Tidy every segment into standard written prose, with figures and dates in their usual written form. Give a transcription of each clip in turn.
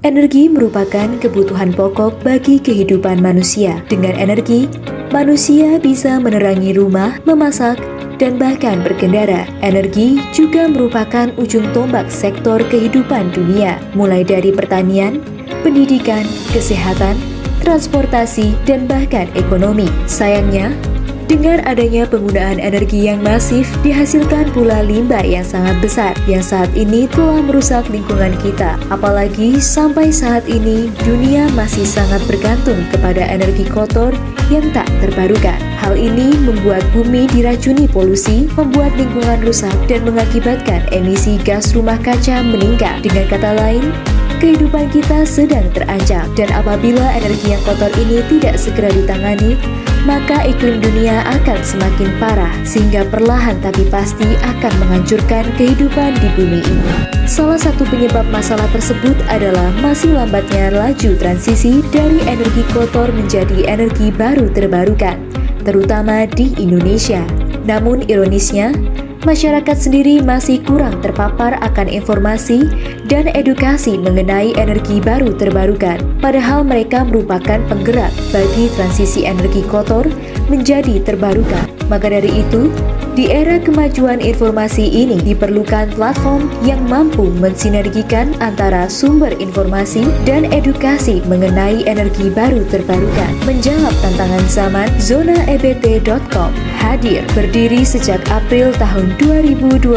Energi merupakan kebutuhan pokok bagi kehidupan manusia. Dengan energi, manusia bisa menerangi rumah, memasak, dan bahkan berkendara. Energi juga merupakan ujung tombak sektor kehidupan dunia, mulai dari pertanian, pendidikan, kesehatan, transportasi, dan bahkan ekonomi. Sayangnya, dengan adanya penggunaan energi yang masif, dihasilkan pula limbah yang sangat besar yang saat ini telah merusak lingkungan kita. Apalagi sampai saat ini, dunia masih sangat bergantung kepada energi kotor yang tak terbarukan. Hal ini membuat bumi diracuni polusi, membuat lingkungan rusak, dan mengakibatkan emisi gas rumah kaca meningkat. Dengan kata lain, kehidupan kita sedang terancam, dan apabila energi yang kotor ini tidak segera ditangani, maka iklim dunia akan semakin parah, sehingga perlahan tapi pasti akan menghancurkan kehidupan di bumi ini. Salah satu penyebab masalah tersebut adalah masih lambatnya laju transisi dari energi kotor menjadi energi baru terbarukan, terutama di Indonesia. Namun ironisnya, masyarakat sendiri masih kurang terpapar akan informasi dan edukasi mengenai energi baru terbarukan, padahal mereka merupakan penggerak bagi transisi energi kotor menjadi terbarukan. Maka dari itu, di era kemajuan informasi ini diperlukan platform yang mampu mensinergikan antara sumber informasi dan edukasi mengenai energi baru terbarukan. Menjawab tantangan zaman, ZonaEBT.com hadir berdiri sejak April tahun 2021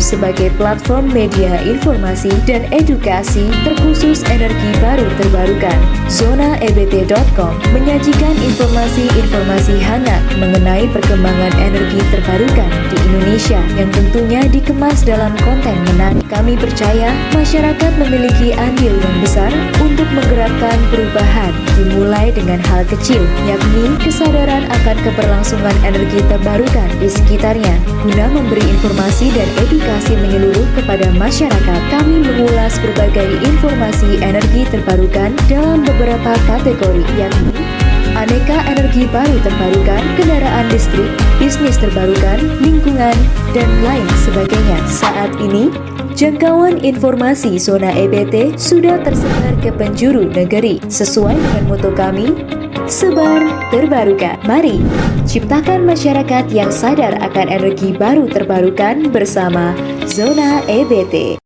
sebagai platform media informasi dan edukasi terkhusus energi baru terbarukan. ZonaEBT.com menyajikan informasi-informasi hangat mengenai perkembangan energi terbarukan di Indonesia yang tentunya dikemas dalam konten menarik. Kami percaya masyarakat memiliki andil yang besar untuk menggerakkan perubahan, dimulai dengan hal kecil, yakni kesadaran akan keberlangsungan energi terbarukan di sekitarnya. Guna memberi informasi dan edukasi menyeluruh kepada masyarakat, kami mengulas berbagai informasi energi terbarukan dalam beberapa kategori, yakni aneka energi baru terbarukan, kendaraan listrik, bisnis terbarukan, lingkungan, dan lain sebagainya. Saat ini, jangkauan informasi Zona EBT sudah tersebar ke penjuru negeri. Sesuai dengan moto kami, sebar terbarukan. Mari ciptakan masyarakat yang sadar akan energi baru terbarukan bersama Zona EBT.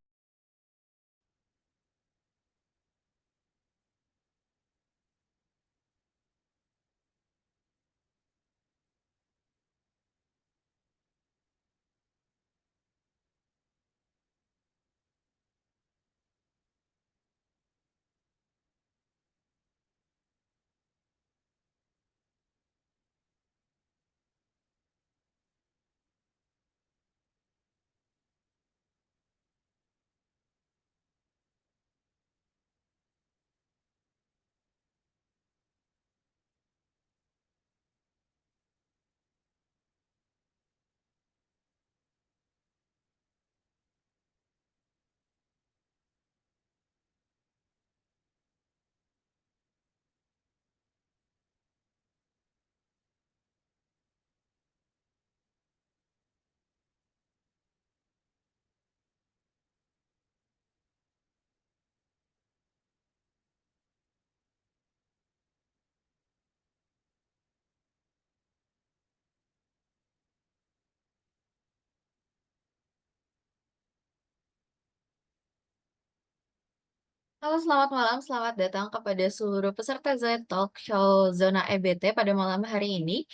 Halo, selamat malam. Selamat datang kepada seluruh peserta Z Talk Show Zona EBT pada malam hari ini.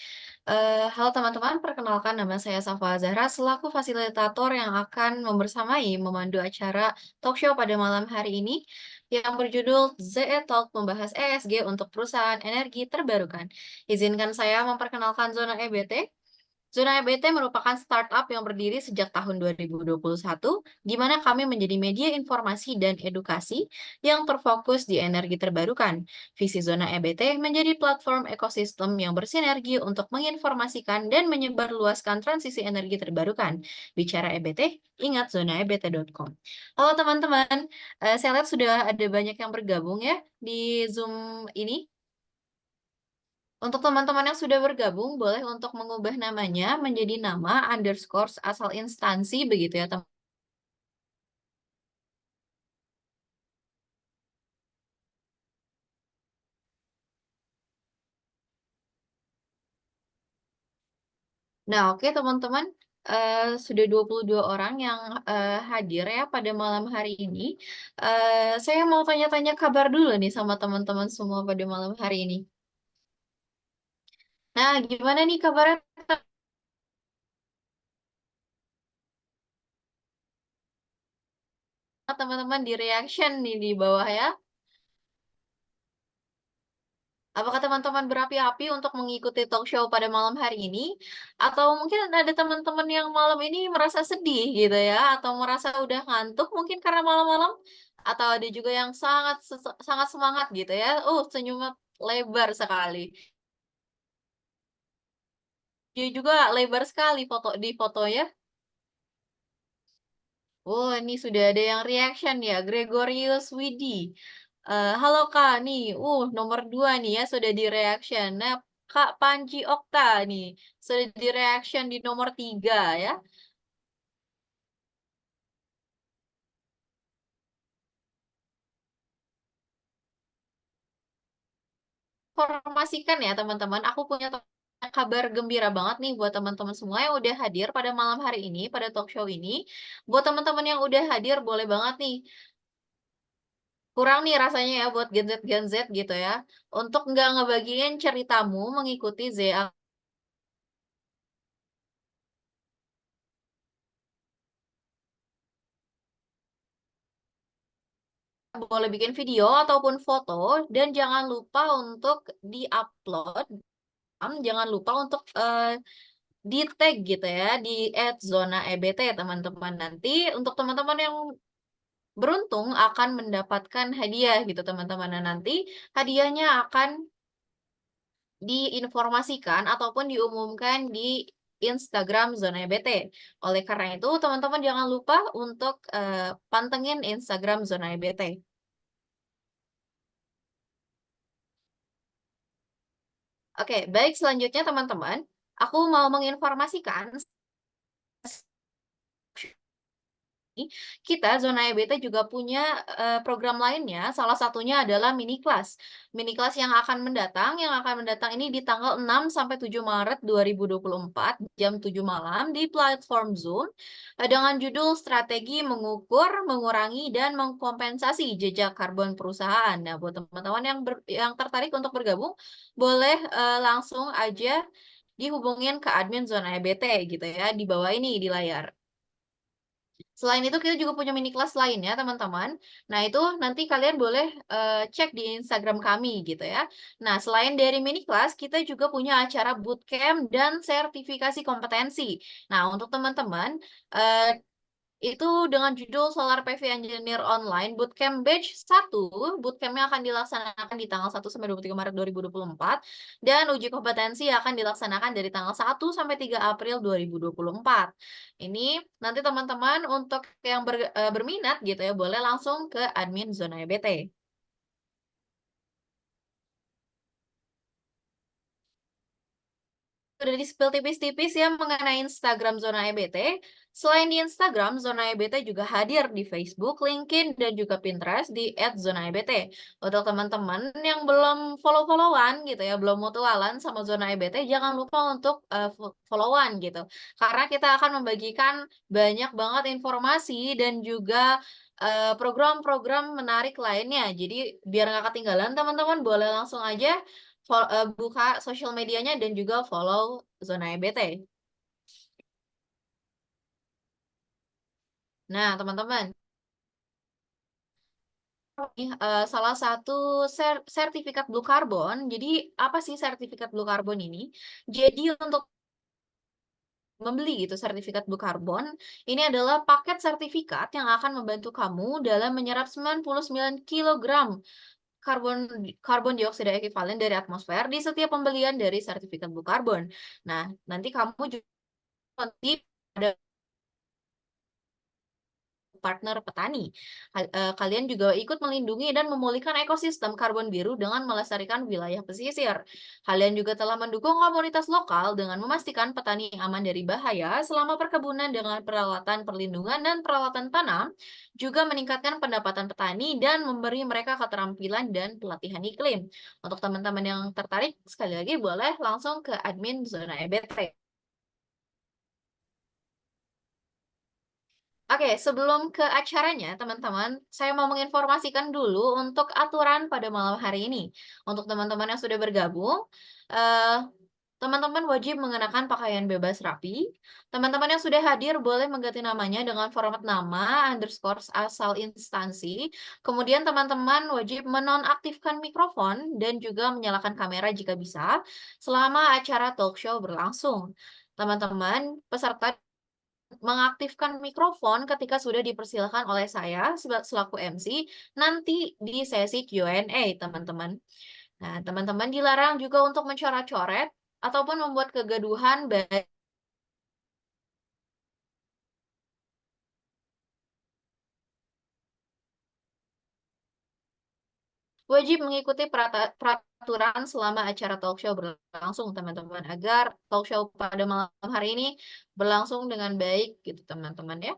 Halo teman-teman, perkenalkan nama saya Safa Zahra selaku fasilitator yang akan membersamai memandu acara talk show pada malam hari ini yang berjudul ZE Talk membahas ESG untuk perusahaan energi terbarukan. Izinkan saya memperkenalkan Zona EBT. Zona EBT merupakan startup yang berdiri sejak tahun 2021, di mana kami menjadi media informasi dan edukasi yang terfokus di energi terbarukan. Visi Zona EBT menjadi platform ekosistem yang bersinergi untuk menginformasikan dan menyebarluaskan transisi energi terbarukan. Bicara EBT, ingat zonaebt.com. Halo teman-teman, saya lihat sudah ada banyak yang bergabung ya di Zoom ini. Untuk teman-teman yang sudah bergabung, boleh untuk mengubah namanya menjadi nama underscore asal instansi begitu ya, teman. Nah, oke teman-teman, sudah 22 orang yang, hadir ya pada malam hari ini. Saya mau tanya-tanya kabar dulu nih sama teman-teman semua pada malam hari ini. Nah, gimana nih kabarnya teman-teman di reaction nih di bawah ya? Apakah teman-teman berapi-api untuk mengikuti talk show pada malam hari ini? Atau mungkin ada teman-teman yang malam ini merasa sedih gitu ya, atau merasa udah ngantuk mungkin karena malam-malam? Atau ada juga yang sangat semangat gitu ya, senyumnya lebar sekali. Dia juga lebar sekali di fotonya. Oh, ini sudah ada yang reaction ya, Gregorius Widi. Halo Kak, nih, nomor 2 nih ya sudah di reaction. Nah, Kak Panji Okta nih, sudah di reaction di nomor 3 ya. Informasikan ya teman-teman, aku punya kabar gembira banget nih buat teman-teman semua yang udah hadir pada malam hari ini, pada talk show ini. Buat teman-teman yang udah hadir, boleh banget nih, kurang nih rasanya ya buat Gen Z gitu ya, untuk nggak ngebagiin ceritamu mengikuti ZA. Boleh bikin video ataupun foto dan jangan lupa untuk di-upload, jangan lupa untuk, di-tag gitu ya di @zona_ebt teman-teman. Nanti untuk teman-teman yang beruntung akan mendapatkan hadiah gitu teman-teman. Nah, nanti hadiahnya akan diinformasikan ataupun diumumkan di Instagram Zona EBT. Oleh karena itu teman-teman jangan lupa untuk, pantengin Instagram Zona EBT. Oke, baik selanjutnya teman-teman, aku mau menginformasikan kita Zona EBT juga punya, program lainnya, salah satunya adalah mini kelas. Mini kelas yang akan mendatang ini di tanggal 6 sampai 7 Maret 2024 jam 7 malam di platform Zoom, dengan judul Strategi Mengukur, Mengurangi, dan Mengkompensasi Jejak Karbon Perusahaan. Nah, buat teman-teman yang tertarik untuk bergabung, boleh, langsung aja dihubungin ke admin Zona EBT gitu ya, di bawah ini di layar. Selain itu kita juga punya mini kelas lainnya teman-teman. Nah itu nanti kalian boleh, cek di Instagram kami gitu ya. Nah selain dari mini kelas, kita juga punya acara bootcamp dan sertifikasi kompetensi. Nah untuk teman-teman, eee itu dengan judul Solar PV Engineer Online Bootcamp Batch 1, bootcamp-nya akan dilaksanakan di tanggal 1 sampai 23 Maret 2024, dan uji kompetensi akan dilaksanakan dari tanggal 1 sampai 3 April 2024. Ini nanti teman-teman untuk yang berminat gitu ya, boleh langsung ke admin Zona EBT. Udah di-spill tipis-tipis ya mengenai Instagram Zona EBT. Selain di Instagram, Zona EBT juga hadir di Facebook, LinkedIn, dan juga Pinterest di @zonaebt. Untuk teman-teman yang belum follow-followan gitu ya, belum mutualan sama Zona EBT, jangan lupa untuk followan gitu. Karena kita akan membagikan banyak banget informasi dan juga program-program menarik lainnya. Jadi biar nggak ketinggalan teman-teman boleh langsung aja buka sosial medianya dan juga follow Zona EBT. Nah, teman-teman, nih, salah satu sertifikat Blue Carbon. Jadi, apa sih sertifikat Blue Carbon ini? Jadi untuk membeli gitu sertifikat Blue Carbon, ini adalah paket sertifikat yang akan membantu kamu dalam menyerap 99 kilogram karbon karbon dioksida ekuivalen dari atmosfer di setiap pembelian dari sertifikat Blue Carbon. Nah, nanti kamu juga nanti ada partner petani. Kalian juga ikut melindungi dan memulihkan ekosistem karbon biru dengan melestarikan wilayah pesisir. Kalian juga telah mendukung komunitas lokal dengan memastikan petani aman dari bahaya selama perkebunan dengan peralatan perlindungan dan peralatan tanam, juga meningkatkan pendapatan petani dan memberi mereka keterampilan dan pelatihan iklim. Untuk teman-teman yang tertarik, sekali lagi boleh langsung ke admin Zona EBT. Oke, sebelum ke acaranya, teman-teman, saya mau menginformasikan dulu untuk aturan pada malam hari ini. Untuk teman-teman yang sudah bergabung, eh, teman-teman wajib mengenakan pakaian bebas rapi. Teman-teman yang sudah hadir boleh mengganti namanya dengan format nama underscore asal instansi. Kemudian teman-teman wajib menonaktifkan mikrofon dan juga menyalakan kamera jika bisa selama acara talk show berlangsung. Teman-teman, peserta mengaktifkan mikrofon ketika sudah dipersilakan oleh saya selaku MC nanti di sesi Q&A, teman-teman. Nah, teman-teman dilarang juga untuk mencoret-coret ataupun membuat kegaduhan baik wajib mengikuti peraturan selama acara talk show berlangsung, teman-teman, agar talk show pada malam hari ini berlangsung dengan baik gitu, teman-teman ya.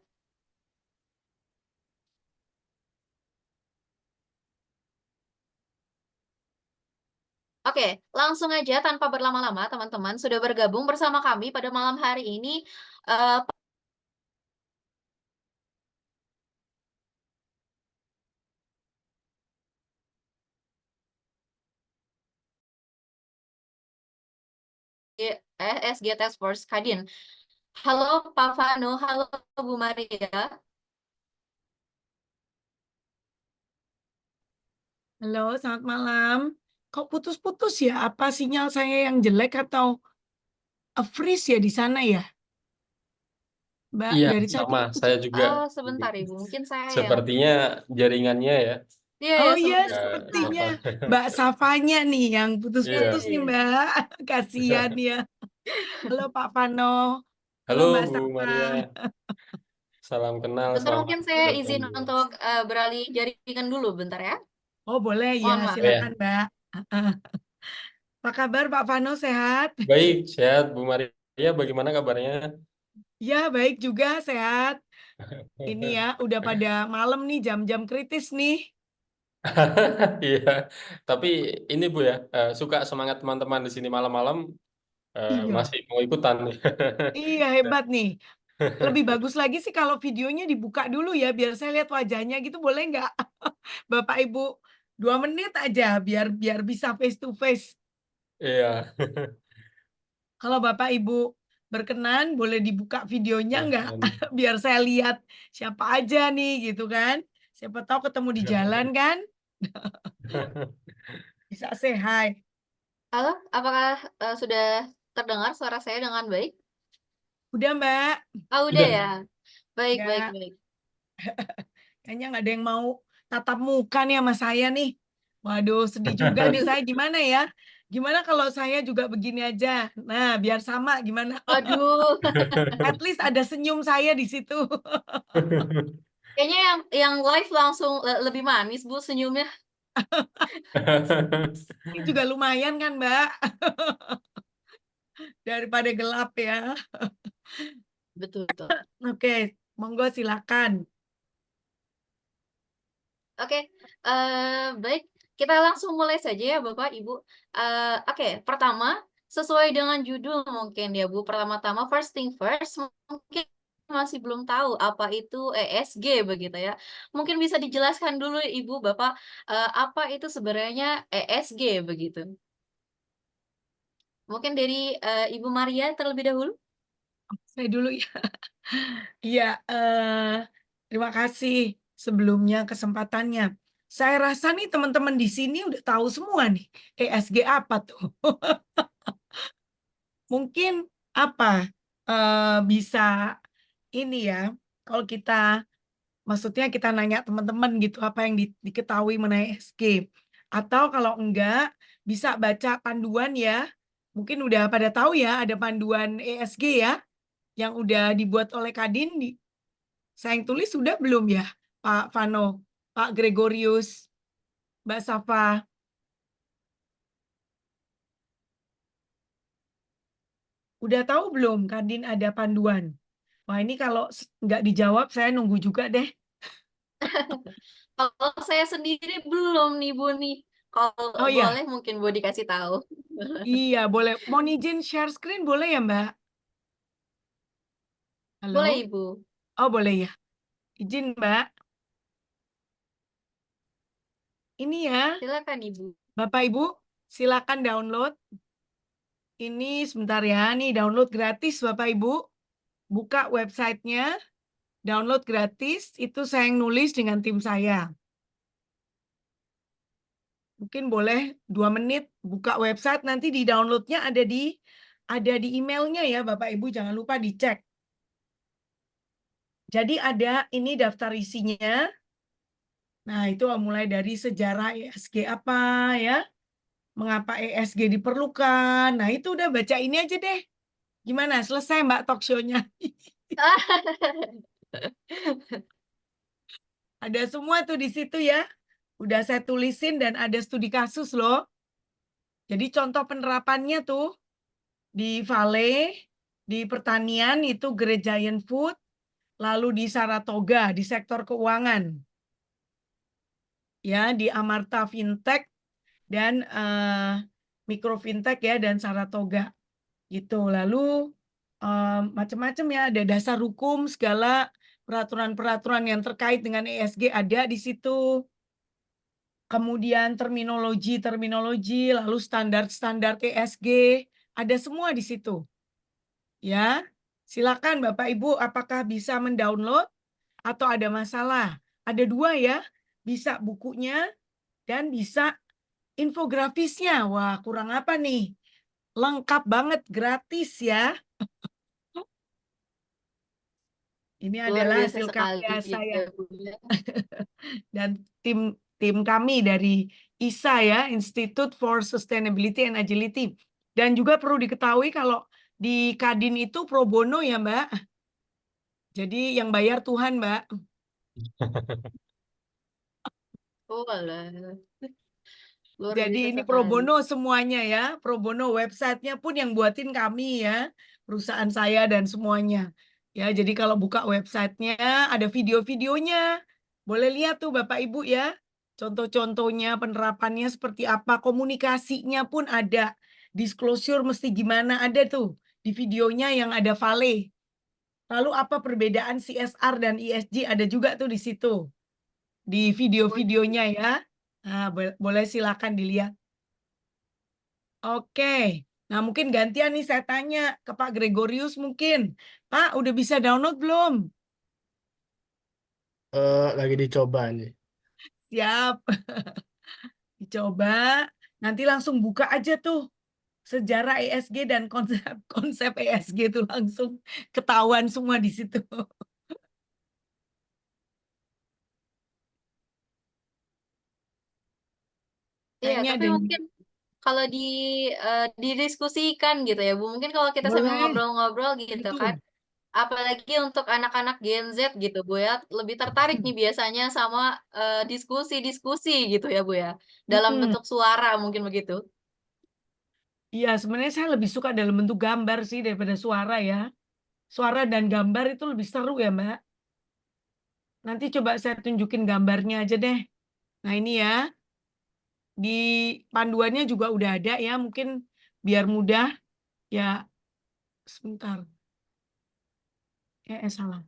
Oke, langsung aja tanpa berlama-lama, teman-teman sudah bergabung bersama kami pada malam hari ini. eh, SG Task Force Kadin. Halo Pak Vano, halo Bu Maria. Halo, selamat malam. Kok putus-putus ya? Apa sinyal saya yang jelek atau freeze ya di sana ya? Mbak, Iya, dari tadi. sama. Saya juga Sebentar Ibu, mungkin saya yang... sepertinya jaringannya ya. Iya, Oh ya, iya, sebentar, sepertinya sebentar. Mbak Safanya nih yang putus-putus Iya. nih Mbak. Kasihan ya. Halo Pak Pano. Halo Halo Mbak Bu Safa. Maria, salam kenal, Bentar, selamat mungkin saya datang izin juga. untuk beralih jaringan dulu, bentar ya. Oh boleh ya, Mohon maaf. Oh ya, silakan Mbak. Apa kabar Pak Pano, sehat? baik, sehat Bu Maria, bagaimana kabarnya? Ya, baik juga, sehat. Ini ya, udah pada malam nih, jam-jam kritis nih. Iya, tapi ini Bu ya, suka semangat teman-teman di sini malam-malam, Iya, masih mau ikutan. iya hebat nih. Lebih bagus lagi sih kalau videonya dibuka dulu ya, biar saya lihat wajahnya gitu, boleh nggak? Bapak Ibu, 2 menit aja, biar biar bisa face to face. Iya. Kalau Bapak Ibu berkenan, boleh dibuka videonya nggak? Dan- Biar saya lihat siapa aja nih, gitu kan. Siapa tahu ketemu di jalan kan, bisa say hi. Halo, apakah sudah terdengar suara saya dengan baik? Udah Mbak, Oh, udah Udah. ya. Baik, baik, ya baik. kayaknya nggak ada yang mau tatap muka nih sama saya nih. Waduh, sedih juga nih Aduh, saya, gimana ya? Gimana kalau saya juga begini aja? Nah, biar sama gimana? aduh. At least ada senyum saya di situ. Kayaknya yang live langsung lebih manis, Bu, senyumnya. Ini juga lumayan kan, Mbak? Daripada gelap ya. Betul, betul. Oke, monggo silakan. Oke, baik. Kita langsung mulai saja ya, Bapak, Ibu. Oke, pertama, sesuai dengan judul mungkin ya, Bu. Pertama-tama, first thing first, mungkin masih belum tahu apa itu ESG begitu ya. Mungkin bisa dijelaskan dulu, Ibu, Bapak, apa itu sebenarnya ESG begitu. Mungkin dari Ibu Maria terlebih dahulu. Saya dulu ya. Iya, terima kasih sebelumnya kesempatannya. Saya rasa nih teman-teman di sini udah tahu semua nih ESG apa tuh. Mungkin apa bisa ini ya, kalau kita maksudnya kita nanya teman-teman gitu apa yang diketahui mengenai ESG. Atau kalau enggak bisa baca panduan ya. Mungkin udah pada tahu ya ada panduan ESG ya yang udah dibuat oleh Kadin. Saya yang tulis sudah belum ya Pak Vano, Pak Gregorius, Mbak Safa. Udah tahu belum Kadin ada panduan? Wah ini kalau nggak dijawab saya nunggu juga deh. Kalau saya sendiri belum nih, Bu nih. Kalau Oh boleh ya, mungkin Bu dikasih tahu. iya boleh. Mau izin share screen boleh ya Mbak? Boleh, Halo? Ibu. Oh boleh ya. Izin, Mbak. Ini ya, Silakan Ibu. Bapak Ibu, silakan download. Ini sebentar ya, nih download gratis Bapak Ibu. Buka websitenya, download gratis, itu saya yang nulis dengan tim saya. Mungkin boleh 2 menit buka website, nanti di downloadnya ada di emailnya ya Bapak Ibu, jangan lupa dicek. Jadi ada ini daftar isinya. Nah itu mulai dari sejarah ESG apa ya, mengapa ESG diperlukan. Nah itu udah baca ini aja deh. Gimana? Selesai Mbak talk show-nya. Ada semua tuh di situ ya. Udah saya tulisin dan ada studi kasus loh. Jadi contoh penerapannya tuh di Vale, di pertanian itu Great Giant Food, lalu di Saratoga di sektor keuangan. Ya, di Amarta Fintech dan Mikro Fintech ya dan Saratoga. Gitu. Lalu macam-macam ya, ada dasar hukum segala peraturan-peraturan yang terkait dengan ESG ada di situ. Kemudian terminologi, lalu standar-standar ESG, ada semua di situ. Ya, silakan Bapak Ibu, apakah bisa mendownload atau ada masalah? Ada 2 ya, bisa bukunya dan bisa infografisnya. Wah, kurang apa nih? Lengkap banget, gratis ya. Ini Luar adalah biasa hasil sekali karya ya saya Bu ya. dan tim kami dari ISA ya, Institute for Sustainability and Agility. Dan juga perlu diketahui kalau di Kadin itu pro bono ya Mbak. Jadi yang bayar Tuhan Mbak. Oh alah. Luar Jadi biasa ini pro sekali. bono semuanya ya. Pro bono websitenya pun yang buatin kami ya. Perusahaan saya dan semuanya. Ya, jadi kalau buka websitenya ada video-videonya. Boleh lihat tuh Bapak Ibu ya. Contoh-contohnya penerapannya seperti apa. Komunikasinya pun ada. Disclosure mesti gimana ada tuh. Di videonya yang ada Vale. Lalu apa perbedaan CSR dan ESG ada juga tuh di situ. Di video-videonya ya. Nah, boleh silakan dilihat. Oke. Nah, mungkin gantian nih saya tanya ke Pak Gregorius mungkin. Pak, udah bisa download belum? Lagi dicoba nih. Siap. Dicoba. Nanti langsung buka aja tuh sejarah ESG dan konsep ESG itu langsung ketahuan semua di situ. Iya, Kayaknya tapi ada yang mungkin kalau didiskusikan gitu ya Bu. Mungkin kalau kita sambil boleh. ngobrol-ngobrol gitu Itu. kan. Apalagi untuk anak-anak Gen Z gitu Bu ya, lebih tertarik nih biasanya sama diskusi-diskusi gitu ya Bu ya. Dalam Mm-mm. bentuk suara mungkin begitu. Iya, sebenarnya saya lebih suka dalam bentuk gambar sih daripada suara ya. Suara dan gambar itu lebih seru ya, Mbak. Nanti coba saya tunjukin gambarnya aja deh. Nah, ini ya. Di panduannya juga udah ada ya, mungkin biar mudah. Ya, sebentar. Salah.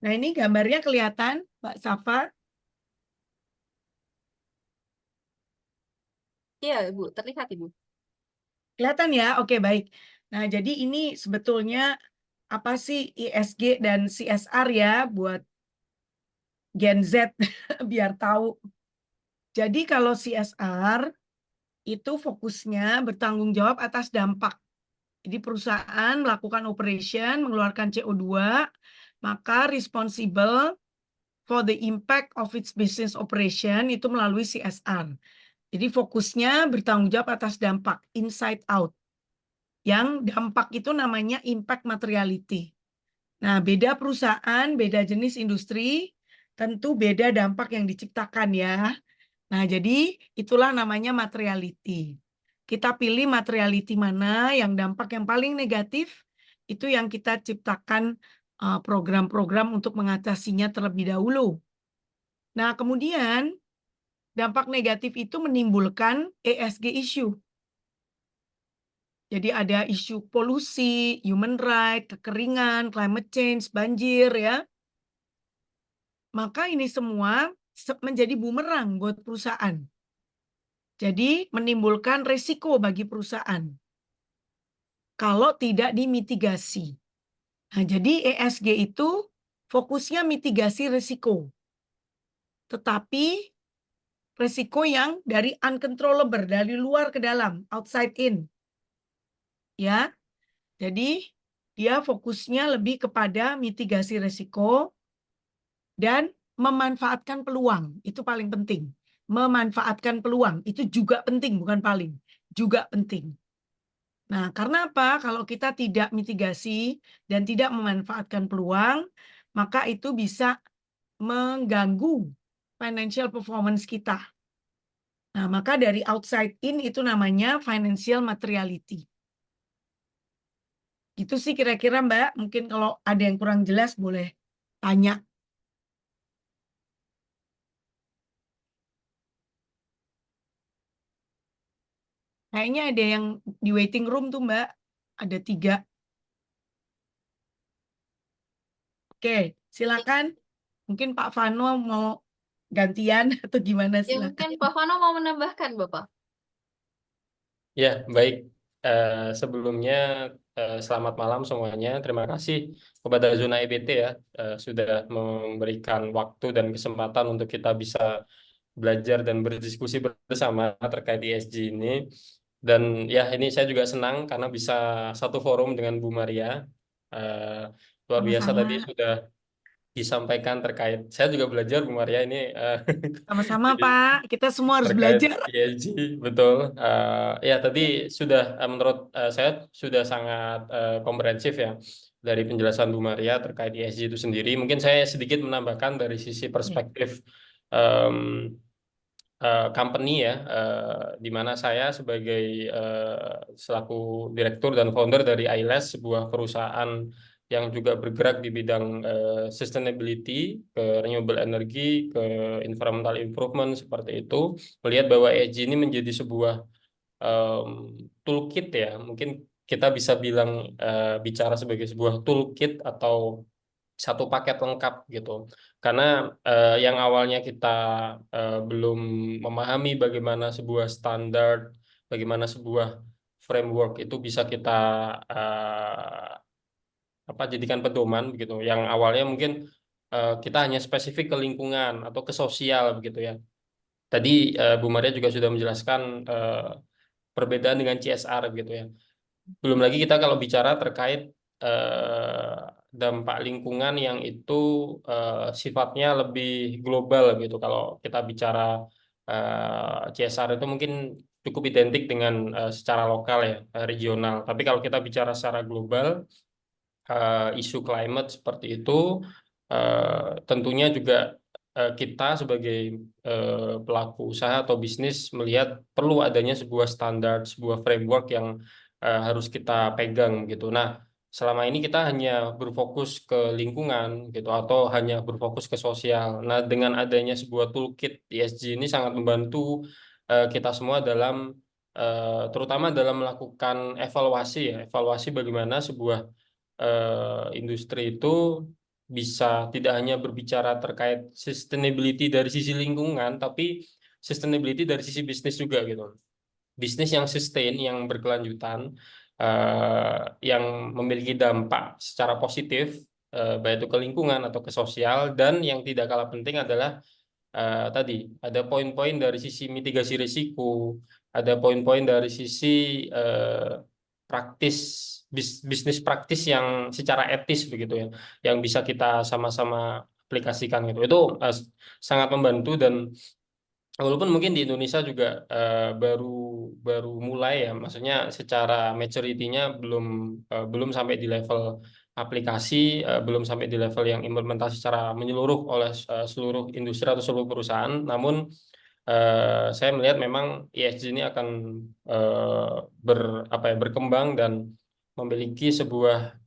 Nah, ini gambarnya kelihatan, Mbak Safa. Iya Bu, terlihat Ibu. Kelihatan ya? Oke, baik. Nah, jadi ini sebetulnya apa sih ISG dan CSR ya buat Gen Z biar tahu. Jadi kalau CSR itu fokusnya bertanggung jawab atas dampak. Jadi perusahaan melakukan operation, mengeluarkan CO2, maka responsible for the impact of its business operation itu melalui CSR. Jadi fokusnya bertanggung jawab atas dampak, inside out. Yang dampak itu namanya impact materiality. Nah, beda perusahaan, beda jenis industri, tentu beda dampak yang diciptakan ya. Nah, jadi itulah namanya materiality. Kita pilih materiality mana yang dampak yang paling negatif, itu yang kita ciptakan program-program untuk mengatasinya terlebih dahulu. Nah, kemudian dampak negatif itu menimbulkan ESG issue. Jadi ada isu polusi, human right, kekeringan, climate change, banjir ya. Maka ini semua menjadi bumerang buat perusahaan. Jadi menimbulkan resiko bagi perusahaan kalau tidak dimitigasi. Nah, jadi ESG itu fokusnya mitigasi risiko. Tetapi risiko yang dari uncontrollable, dari luar ke dalam, outside in. Ya. Jadi dia fokusnya lebih kepada mitigasi risiko dan memanfaatkan peluang. Itu paling penting. Memanfaatkan peluang itu juga penting, bukan paling, juga penting. Nah, karena apa? Kalau kita tidak mitigasi dan tidak memanfaatkan peluang, maka itu bisa mengganggu financial performance kita. Nah, maka dari outside in itu namanya financial materiality. Itu sih kira-kira Mbak, mungkin kalau ada yang kurang jelas boleh tanya. Kayaknya ada yang di waiting room tuh Mbak, ada 3. Oke, silakan. Mungkin Pak Vano mau gantian atau gimana, Ya, silakan. mungkin Pak Vano mau menambahkan, Bapak. Ya, baik. Sebelumnya selamat malam semuanya. Terima kasih kepada Zona EBT ya sudah memberikan waktu dan kesempatan untuk kita bisa belajar dan berdiskusi bersama terkait ESG ini. Dan ya ini saya juga senang karena bisa satu forum dengan Bu Maria. Luar biasa Sama-sama. tadi sudah disampaikan terkait. Saya juga belajar Bu Maria ini Sama-sama jadi Pak, kita semua harus terkait belajar. ESG betul. Ya tadi sudah menurut saya sudah sangat komprehensif ya dari penjelasan Bu Maria terkait ESG itu sendiri. Mungkin saya sedikit menambahkan dari sisi perspektif em, company ya, di mana saya sebagai selaku direktur dan founder dari ILS, sebuah perusahaan yang juga bergerak di bidang sustainability, ke renewable energy, ke environmental improvement seperti itu, melihat bahwa ESG ini menjadi sebuah em, toolkit ya, mungkin kita bisa bilang bicara sebagai sebuah toolkit atau satu paket lengkap gitu. Karena yang awalnya kita belum memahami bagaimana sebuah standar, bagaimana sebuah framework itu bisa kita jadikan pedoman begitu. Yang awalnya mungkin kita hanya spesifik ke lingkungan atau ke sosial begitu ya. Tadi Bu Maria juga sudah menjelaskan perbedaan dengan CSR gitu ya. Belum lagi kita kalau bicara terkait eh, dampak lingkungan yang itu sifatnya lebih global gitu. Kalau kita bicara CSR itu mungkin cukup identik dengan secara lokal ya, regional. Tapi kalau kita bicara secara global, isu climate seperti itu, tentunya juga kita sebagai pelaku usaha atau bisnis melihat perlu adanya sebuah standar, sebuah framework yang harus kita pegang gitu. Nah, selama ini kita hanya berfokus ke lingkungan gitu atau hanya berfokus ke sosial. Nah, dengan adanya sebuah toolkit ESG ini sangat membantu kita semua dalam terutama dalam melakukan evaluasi ya, evaluasi bagaimana sebuah industri itu bisa tidak hanya berbicara terkait sustainability dari sisi lingkungan, tapi sustainability dari sisi bisnis juga gitu. Bisnis yang sustain, yang berkelanjutan, yang memiliki dampak secara positif, baik itu ke lingkungan atau ke sosial, dan yang tidak kalah penting adalah tadi ada poin-poin dari sisi mitigasi risiko, ada poin-poin dari sisi praktis bisnis praktis yang secara etis begitu ya, yang bisa kita sama-sama aplikasikan gitu. Itu sangat membantu dan walaupun mungkin di Indonesia juga baru baru mulai ya, maksudnya secara maturity-nya belum sampai di level aplikasi, belum sampai di level yang implementasi secara menyeluruh oleh seluruh industri atau seluruh perusahaan. Namun saya melihat memang ESG ini akan berkembang dan memiliki sebuah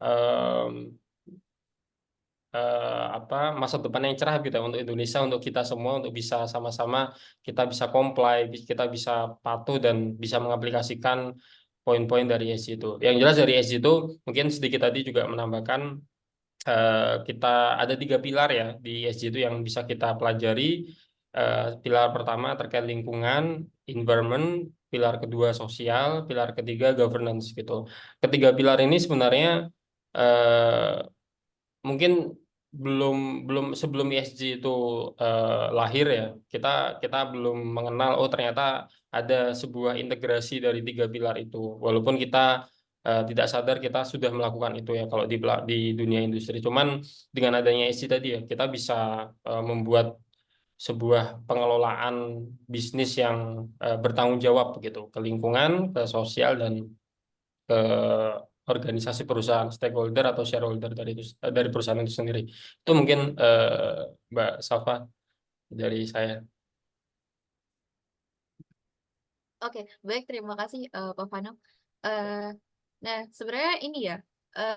masa depan yang cerah gitu ya untuk Indonesia, untuk kita semua, untuk bisa sama-sama kita bisa comply, kita bisa patuh dan bisa mengaplikasikan poin-poin dari ESG itu. Yang jelas dari ESG itu mungkin sedikit tadi juga menambahkan kita ada 3 pilar ya di ESG itu yang bisa kita pelajari. Pilar pertama terkait lingkungan, environment, pilar kedua sosial, pilar ketiga governance gitu. Ketiga pilar ini sebenarnya eh, mungkin belum belum sebelum ESG itu lahir ya, kita kita belum mengenal oh ternyata ada sebuah integrasi dari 3 pilar itu. Walaupun kita tidak sadar kita sudah melakukan itu ya kalau di dunia industri. Cuman dengan adanya ESG tadi ya kita bisa membuat sebuah pengelolaan bisnis yang bertanggung jawab begitu ke lingkungan, ke sosial dan ke organisasi perusahaan, stakeholder atau shareholder dari perusahaan itu sendiri. Itu mungkin Mbak Safa dari saya. Oke, baik, terima kasih Pak Fano. Eh, nah, sebenarnya ini ya,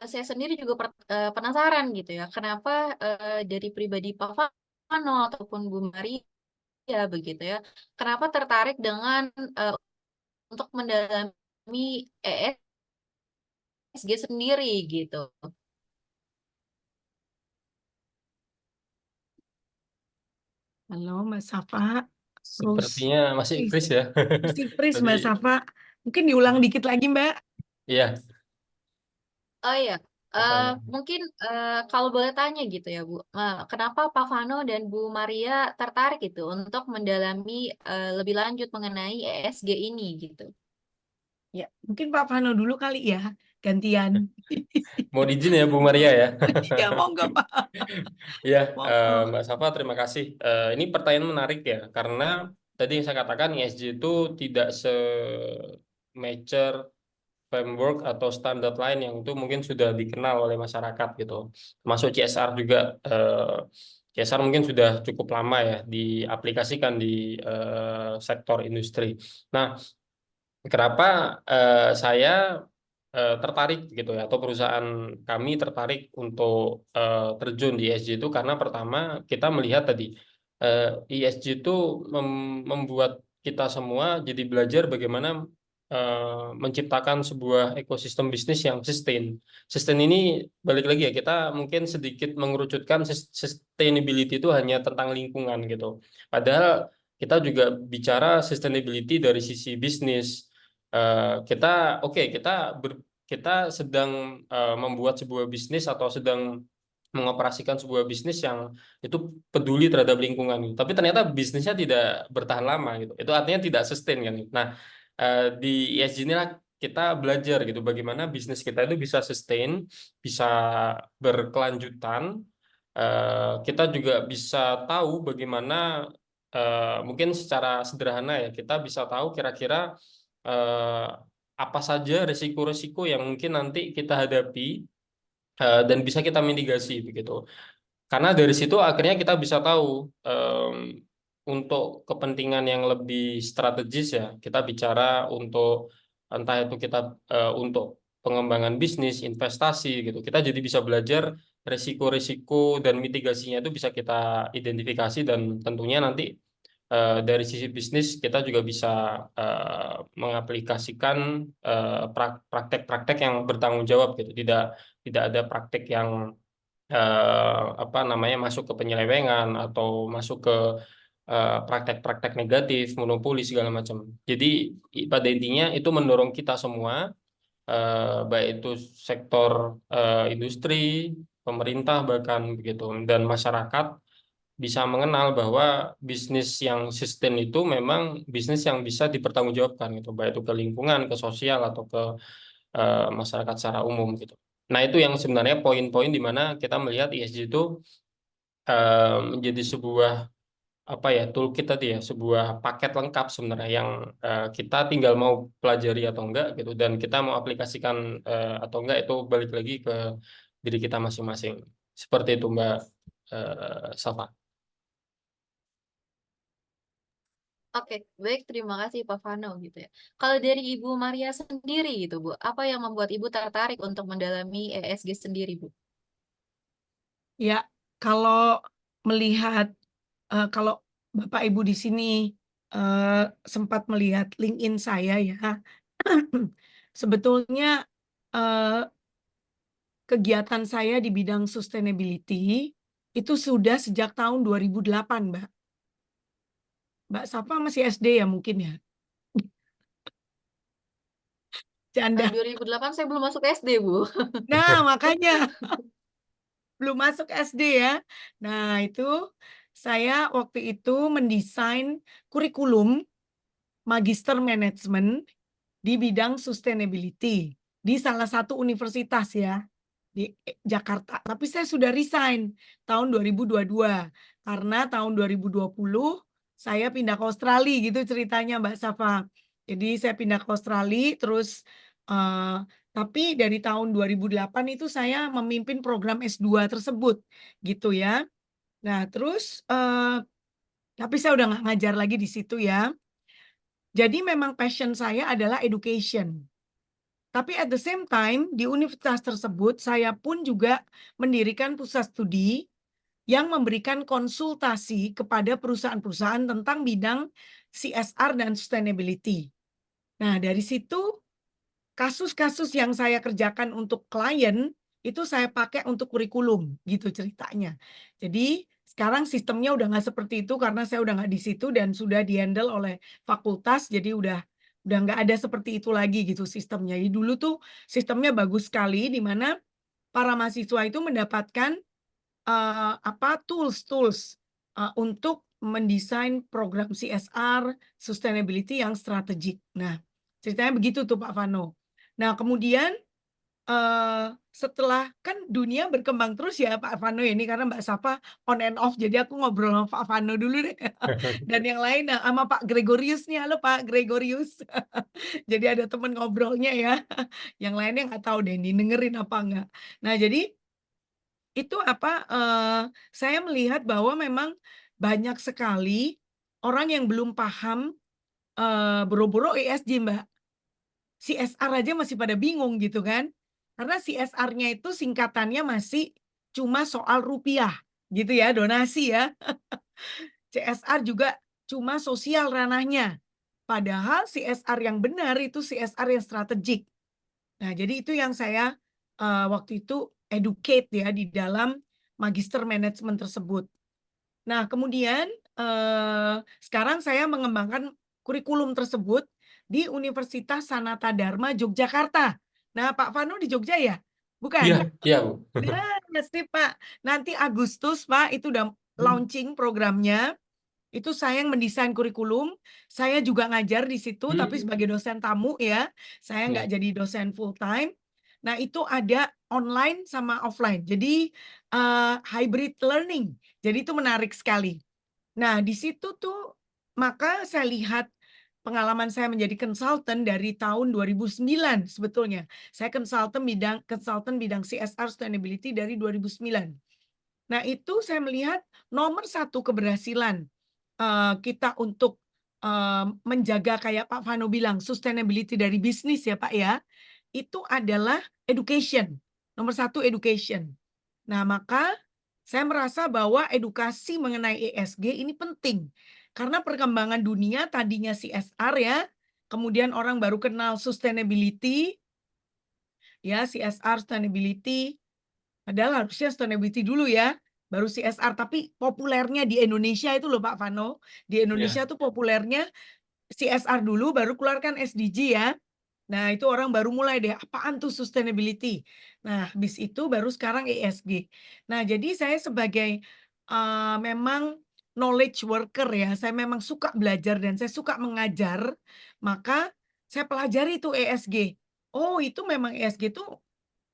saya sendiri juga penasaran gitu ya, kenapa dari pribadi Pak Fano ataupun Bu Maria begitu ya, kenapa tertarik dengan untuk mendalami ESG sendiri gitu. Halo Mbak Safa, terus Sepertinya masih Ih, freeze ya. masih freeze Tadi Mbak Safa. Mungkin diulang dikit lagi Mbak. iya Oh iya, pertanyaan. mungkin kalau boleh tanya gitu ya Bu, kenapa Pak Fano dan Bu Maria tertarik gitu untuk mendalami lebih lanjut mengenai ESG ini gitu? Ya, mungkin Pak Fano dulu kali ya, gantian. Mau izin ya Bu Maria ya. Ya, monggo Pak. Ya, Monggo. Mbak Safa, terima kasih. Ini pertanyaan menarik ya, karena tadi yang saya katakan ESG itu tidak se-mature framework atau standar lain yang itu mungkin sudah dikenal oleh masyarakat gitu. Termasuk CSR juga. CSR mungkin sudah cukup lama ya diaplikasikan di sektor industri. Nah, kenapa saya tertarik gitu ya, atau perusahaan kami tertarik untuk terjun di ESG itu karena pertama kita melihat tadi ESG itu membuat kita semua jadi belajar bagaimana menciptakan sebuah ekosistem bisnis yang sustain. Sustain ini balik lagi ya, kita mungkin sedikit mengerucutkan sustainability itu hanya tentang lingkungan gitu. Padahal kita juga bicara sustainability dari sisi bisnis. Kita oke, kita sedang membuat sebuah bisnis atau sedang mengoperasikan sebuah bisnis yang itu peduli terhadap lingkungan, tapi ternyata bisnisnya tidak bertahan lama gitu. Itu artinya tidak sustain kan. Nah, di ESG inilah kita belajar gitu bagaimana bisnis kita itu bisa sustain, bisa berkelanjutan. Kita juga bisa tahu bagaimana mungkin secara sederhana ya kita bisa tahu kira-kira eh, apa saja risiko-risiko yang mungkin nanti kita hadapi dan bisa kita mitigasi begitu. Karena dari situ akhirnya kita bisa tahu untuk kepentingan yang lebih strategis ya, kita bicara untuk entah itu kita untuk pengembangan bisnis, investasi gitu. Kita jadi bisa belajar risiko-risiko dan mitigasinya itu bisa kita identifikasi dan tentunya nanti dari sisi bisnis kita juga bisa mengaplikasikan praktek-praktek yang bertanggung jawab gitu. Tidak ada praktek yang apa namanya masuk ke penyelewengan atau masuk ke praktek-praktek negatif, monopoli segala macam. Jadi pada intinya itu mendorong kita semua, baik itu sektor industri, pemerintah bahkan begitu, dan masyarakat bisa mengenal bahwa bisnis yang sustain itu memang bisnis yang bisa dipertanggungjawabkan gitu, baik itu ke lingkungan, ke sosial atau ke masyarakat secara umum gitu. Nah, itu yang sebenarnya poin-poin di mana kita melihat ESG itu menjadi sebuah apa ya toolkit tadi ya, sebuah paket lengkap sebenarnya yang kita tinggal mau pelajari atau enggak gitu, dan kita mau aplikasikan atau enggak itu balik lagi ke diri kita masing-masing. Seperti itu Mbak Safa. Oke, baik, terima kasih Pak Fano gitu ya. Kalau dari Ibu Maria sendiri gitu Bu, apa yang membuat Ibu tertarik untuk mendalami ESG sendiri Bu? Ya, kalau melihat kalau Bapak Ibu di sini sempat melihat LinkedIn saya ya, sebetulnya kegiatan saya di bidang sustainability itu sudah sejak tahun 2008, Mbak. Mbak Safa masih SD ya mungkin ya? Canda. 2008 saya belum masuk SD, Bu. Nah, makanya belum masuk SD ya. Nah, itu saya waktu itu mendesain kurikulum Magister Manajemen di bidang sustainability di salah satu universitas ya di Jakarta. Tapi saya sudah resign tahun 2022 karena tahun 2020 saya pindah ke Australia gitu ceritanya Mbak Safa. Jadi saya pindah ke Australia terus tapi dari tahun 2008 itu saya memimpin program S2 tersebut gitu ya. Nah, terus tapi saya udah nggak ngajar lagi di situ ya. Jadi memang passion saya adalah education. Tapi at the same time, di universitas tersebut, saya pun juga mendirikan pusat studi yang memberikan konsultasi kepada perusahaan-perusahaan tentang bidang CSR dan sustainability. Nah, dari situ, kasus-kasus yang saya kerjakan untuk klien, itu saya pakai untuk kurikulum, gitu ceritanya. Jadi, sekarang sistemnya udah nggak seperti itu karena saya udah nggak di situ dan sudah di-handle oleh fakultas, jadi udah nggak ada seperti itu lagi gitu sistemnya. Jadi dulu tuh sistemnya bagus sekali di mana para mahasiswa itu mendapatkan tools-tools untuk mendesain program CSR, sustainability yang strategik. Nah, ceritanya begitu tuh Pak Vano. Nah, kemudian setelah kan dunia berkembang terus ya Pak Vano ini karena Mbak Safa on and off jadi aku ngobrol sama Pak Vano dulu deh dan yang lain sama Pak Gregorius nih, halo Pak Gregorius. Jadi ada teman ngobrolnya ya. Yang lainnya nggak tahu deh nih dengerin apa enggak. Nah, jadi itu saya melihat bahwa memang banyak sekali orang yang belum paham boro-boro ESG, Mbak. CSR aja masih pada bingung gitu kan. Karena CSR-nya itu singkatannya masih cuma soal rupiah gitu ya, donasi ya. CSR juga cuma sosial ranahnya. Padahal CSR yang benar itu CSR yang strategik. Nah, jadi itu yang saya waktu itu educate ya di dalam magister manajemen tersebut. Nah, kemudian sekarang saya mengembangkan kurikulum tersebut di Universitas Sanata Dharma Yogyakarta. Nah, Pak Vano di Jogja ya? Bukan? Iya, iya, Bu. Nah, sip, Pak. Nanti Agustus, Pak, itu udah launching programnya. Itu saya yang mendesain kurikulum, saya juga ngajar di situ, tapi sebagai dosen tamu ya, saya nggak Ya. jadi dosen full time. Nah, itu ada online sama offline, jadi hybrid learning. Jadi itu menarik sekali. Nah, di situ tuh maka saya lihat pengalaman saya menjadi konsultan dari tahun 2009 sebetulnya. Saya konsultan bidang CSR sustainability dari 2009. Nah, itu saya melihat nomor satu keberhasilan kita untuk menjaga kayak Pak Vano bilang sustainability dari bisnis ya Pak ya, itu adalah education. Nomor satu education. Nah, maka saya merasa bahwa edukasi mengenai ESG ini penting. Karena perkembangan dunia tadinya CSR ya, kemudian orang baru kenal sustainability, ya CSR, sustainability, padahal harusnya sustainability dulu ya, baru CSR. Tapi populernya di Indonesia itu loh Pak Vano, di Indonesia tuh populernya CSR dulu, baru keluarkan SDG ya. Nah, itu orang baru mulai deh, apaan tuh sustainability. Nah, habis itu baru sekarang ESG. Nah, jadi saya sebagai memang knowledge worker ya, saya memang suka belajar dan saya suka mengajar, maka saya pelajari itu ESG. Oh, itu memang ESG itu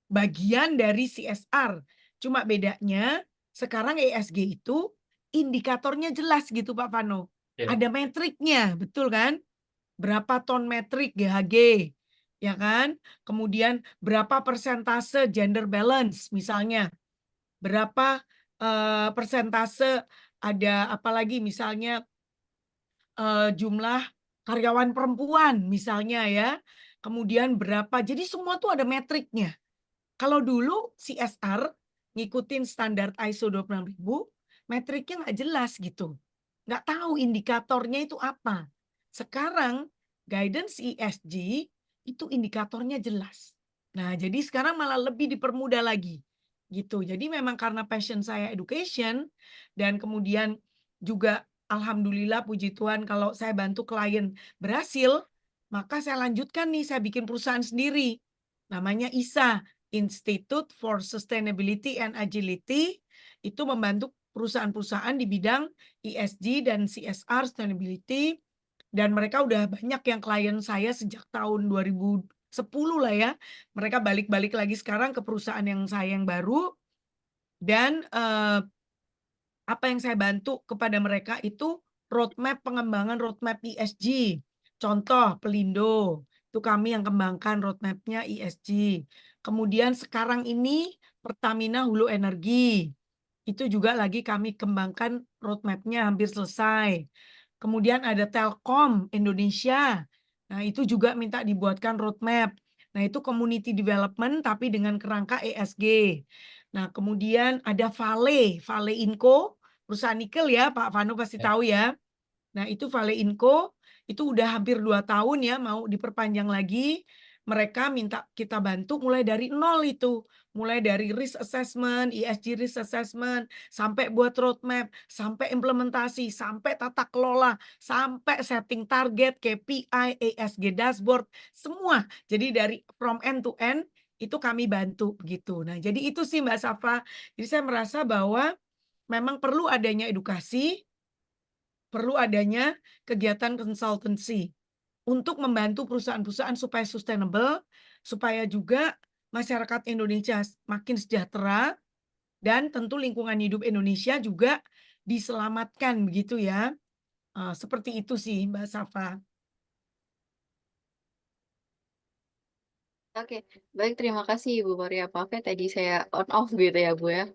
bagian dari CSR. Cuma bedanya sekarang ESG itu indikatornya jelas gitu Pak Vano. Ya. Ada metriknya, betul kan? Berapa ton metrik GHG, ya kan? Kemudian berapa persentase gender balance misalnya. Berapa persentase ada apalagi misalnya jumlah karyawan perempuan misalnya ya. Kemudian berapa, jadi semua tuh ada metriknya. Kalau dulu CSR ngikutin standar ISO 26000, metriknya nggak jelas gitu. Nggak tahu indikatornya itu apa. Sekarang guidance ESG itu indikatornya jelas. Nah, jadi sekarang malah lebih dipermudah lagi gitu. Jadi memang karena passion saya education dan kemudian juga alhamdulillah puji Tuhan kalau saya bantu klien berhasil, maka saya lanjutkan nih, saya bikin perusahaan sendiri. Namanya ISA, Institute for Sustainability and Agility. Itu membantu perusahaan-perusahaan di bidang ESG dan CSR, sustainability, dan mereka udah banyak yang klien saya sejak tahun 2010 lah ya. Mereka balik-balik lagi sekarang ke perusahaan yang saya yang baru dan apa yang saya bantu kepada mereka itu roadmap pengembangan roadmap ESG. Contoh Pelindo, itu kami yang kembangkan roadmapnya ESG. Kemudian sekarang ini Pertamina Hulu Energi, itu juga lagi kami kembangkan roadmapnya hampir selesai. Kemudian ada Telkom Indonesia, nah itu juga minta dibuatkan roadmap. Nah itu community development tapi dengan kerangka ESG. Nah kemudian ada Vale Inco, perusahaan nikel ya, Pak Vano pasti Ya. tahu ya. Nah, itu Vale Inco, itu udah hampir 2 tahun ya, mau diperpanjang lagi. Mereka minta kita bantu mulai dari nol itu. Mulai dari risk assessment, ESG risk assessment, sampai buat roadmap, sampai implementasi, sampai tata kelola, sampai setting target, KPI, ESG dashboard, semua. Jadi dari from end to end, itu kami bantu gitu. Nah, jadi itu sih Mbak Safa. Jadi saya merasa bahwa memang perlu adanya edukasi, perlu adanya kegiatan konsultansi untuk membantu perusahaan-perusahaan supaya sustainable, supaya juga masyarakat Indonesia makin sejahtera dan tentu lingkungan hidup Indonesia juga diselamatkan begitu ya. Seperti itu sih Mbak Safa. Oke, baik terima kasih Ibu Maria. Maaf ya tadi saya on off gitu ya Bu ya.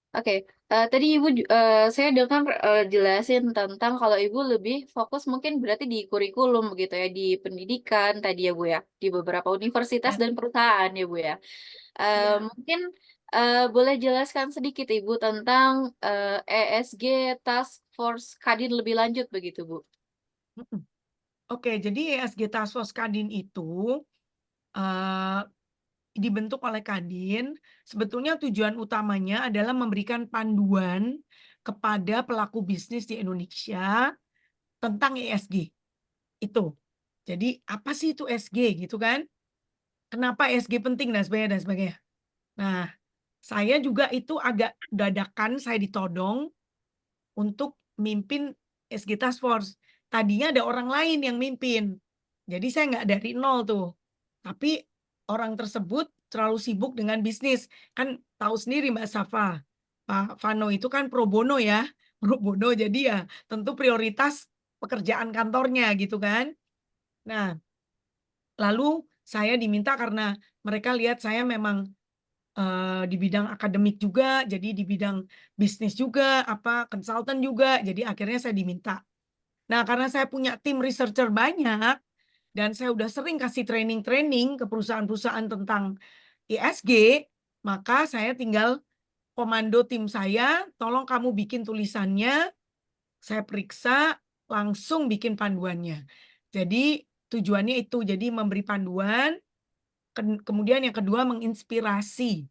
Oke, tadi Ibu saya dengar jelasin tentang kalau Ibu lebih fokus mungkin berarti di kurikulum gitu ya, di pendidikan tadi ya Bu ya, di beberapa universitas Ya. dan perusahaan ya Bu ya. Ya. Mungkin boleh jelaskan sedikit Ibu tentang ESG Task Force Kadin lebih lanjut begitu Bu? Oke, jadi ESG Task Force Kadin itu eh, dibentuk oleh Kadin, sebetulnya tujuan utamanya adalah memberikan panduan kepada pelaku bisnis di Indonesia tentang ESG. Itu. Jadi apa sih itu ESG gitu kan? Kenapa ESG penting dan sebagainya dan sebagainya. Nah, saya juga itu agak dadakan saya ditodong untuk mimpin ESG Task Force. Tadinya ada orang lain yang mimpin. Jadi saya nggak dari nol tuh. Tapi orang tersebut terlalu sibuk dengan bisnis. Kan tahu sendiri Mbak Safa, Pak Vano itu kan pro bono ya. Pro bono jadi ya tentu prioritas pekerjaan kantornya gitu kan. Nah, lalu saya diminta karena mereka lihat saya memang di bidang akademik juga, jadi di bidang bisnis juga, konsultan juga, jadi akhirnya saya diminta. Nah, karena saya punya tim researcher banyak dan saya udah sering kasih training-training ke perusahaan-perusahaan tentang ESG, maka saya tinggal komando tim saya, tolong kamu bikin tulisannya, saya periksa, langsung bikin panduannya. Jadi tujuannya itu, jadi memberi panduan, kemudian yang kedua menginspirasi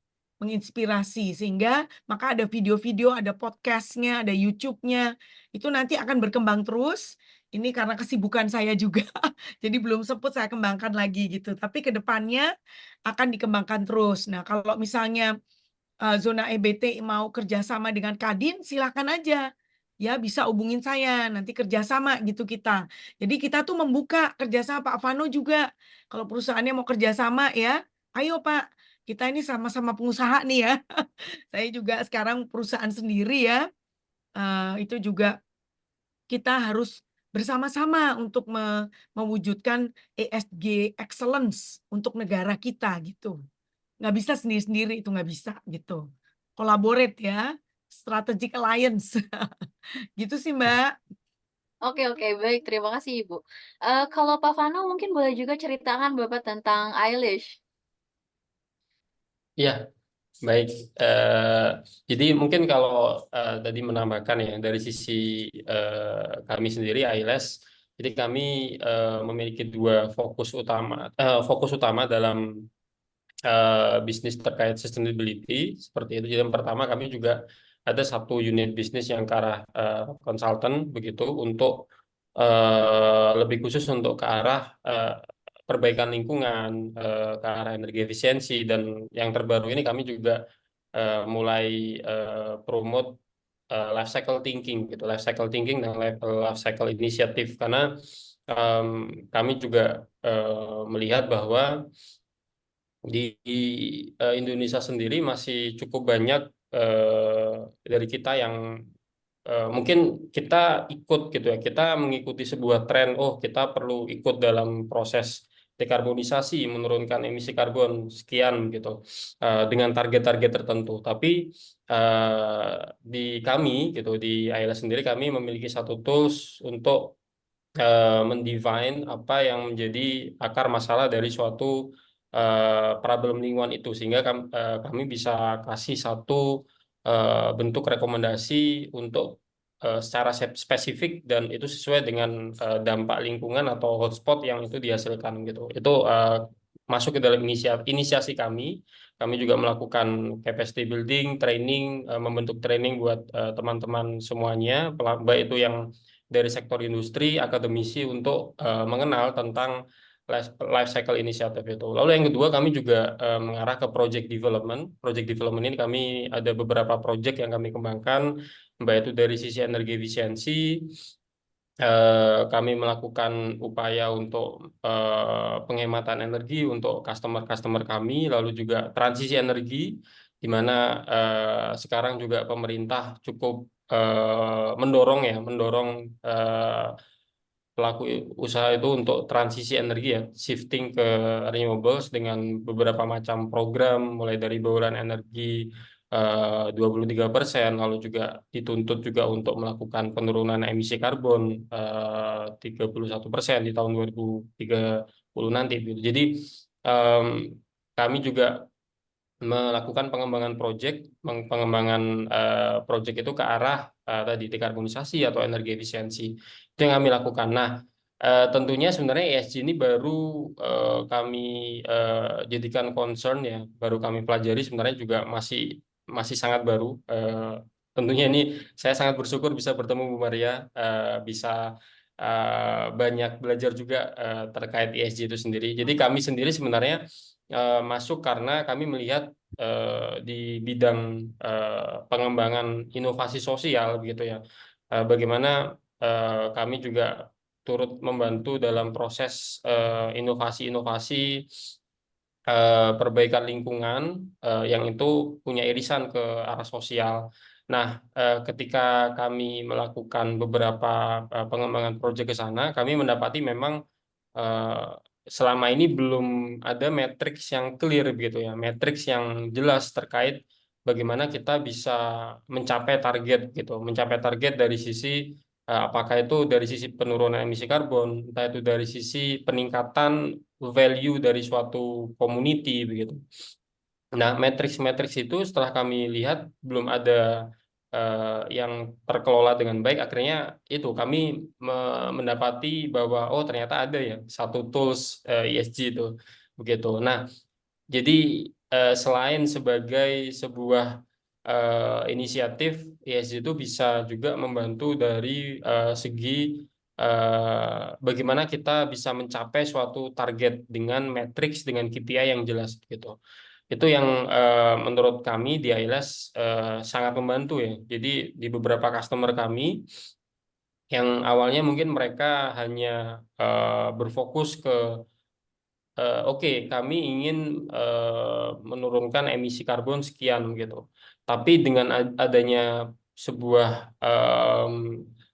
sehingga maka ada video-video, ada podcastnya, ada YouTube-nya, itu nanti akan berkembang terus. Ini karena kesibukan saya juga, jadi belum sempat saya kembangkan lagi gitu. Tapi ke depannya akan dikembangkan terus. Nah, kalau misalnya zona EBT mau kerjasama dengan Kadin, silakan aja. Ya bisa hubungin saya, nanti kerjasama gitu kita. Jadi kita tuh membuka kerjasama Pak Vano juga. Kalau perusahaannya mau kerjasama ya, ayo Pak, kita ini sama-sama pengusaha nih ya. Saya juga sekarang perusahaan sendiri ya. Itu juga kita harus bersama-sama untuk mewujudkan ESG excellence untuk negara kita gitu. Nggak bisa sendiri-sendiri, itu nggak bisa gitu. Collaborate ya, strategic alliance. Gitu sih Mbak. Oke oke, baik terima kasih Ibu. Kalau Pak Vano mungkin boleh juga ceritakan Bapak tentang Eilish. Iya, baik. Jadi mungkin kalau tadi menambahkan ya dari sisi kami sendiri ILS Jadi kami memiliki dua fokus utama dalam bisnis terkait sustainability seperti itu. Jadi yang pertama kami juga ada satu unit bisnis yang ke arah konsultan begitu untuk lebih khusus untuk ke arah perbaikan lingkungan, ke arah energi efisiensi, dan yang terbaru ini kami juga mulai promote life cycle thinking gitu, life cycle thinking dan life cycle initiative, karena em, kami juga melihat bahwa di Indonesia sendiri masih cukup banyak eh, dari kita yang mungkin kita ikut gitu ya, kita mengikuti sebuah tren, oh kita perlu ikut dalam proses dekarbonisasi, menurunkan emisi karbon sekian gitu, dengan target-target tertentu. Tapi eh, di kami gitu, di AILA sendiri kami memiliki satu tools untuk mendefine apa yang menjadi akar masalah dari suatu problem lingkungan itu, sehingga kami bisa kasih satu bentuk rekomendasi untuk secara spesifik dan itu sesuai dengan dampak lingkungan atau hotspot yang itu dihasilkan gitu. Itu masuk ke dalam inisiasi kami. Kami juga melakukan capacity building, training, membentuk training buat teman-teman semuanya, baik itu yang dari sektor industri, akademisi, untuk mengenal tentang life cycle initiative itu. Lalu yang kedua, kami juga mengarah ke project development. Project development ini kami ada beberapa project yang kami kembangkan, baik itu dari sisi energi efisiensi, kami melakukan upaya untuk penghematan energi untuk customer-customer kami, lalu juga transisi energi, di mana sekarang juga pemerintah cukup mendorong pelaku usaha itu untuk transisi energi ya, shifting ke renewables dengan beberapa macam program, mulai dari bauran energi 23%, lalu juga dituntut juga untuk melakukan penurunan emisi karbon 31% di tahun 2030 nanti gitu. Jadi em, kami juga melakukan pengembangan pengembangan proyek itu ke arah tadi dekarbonisasi atau energi efisiensi. Itu yang kami lakukan. Nah, tentunya sebenarnya ESG ini baru kami jadikan concern ya, baru kami pelajari, sebenarnya juga masih masih sangat baru. Tentunya ini saya sangat bersyukur bisa bertemu Bu Maria, bisa banyak belajar juga terkait ESG itu sendiri. Jadi kami sendiri sebenarnya masuk karena kami melihat di bidang pengembangan inovasi sosial begitu ya. Bagaimana kami juga turut membantu dalam proses inovasi-inovasi perbaikan lingkungan yang itu punya irisan ke arah sosial. Nah, ketika kami melakukan beberapa pengembangan proyek ke sana, kami mendapati memang eh, selama ini belum ada matriks yang clear begitu ya, matriks yang jelas terkait bagaimana kita bisa mencapai target gitu, mencapai target dari sisi apakah itu dari sisi penurunan emisi karbon, entah itu dari sisi peningkatan value dari suatu community begitu. Nah, matriks-matriks itu setelah kami lihat belum ada yang terkelola dengan baik. Akhirnya itu kami mendapati bahwa oh ternyata ada ya satu tools ESG itu begitu. Nah, jadi selain sebagai sebuah inisiatif, ESG itu bisa juga membantu dari segi bagaimana kita bisa mencapai suatu target dengan matriks, dengan KPI yang jelas gitu. Itu yang menurut kami di ILS sangat membantu ya. Jadi di beberapa customer kami yang awalnya mungkin mereka hanya berfokus ke oke, kami ingin menurunkan emisi karbon sekian gitu. Tapi dengan adanya sebuah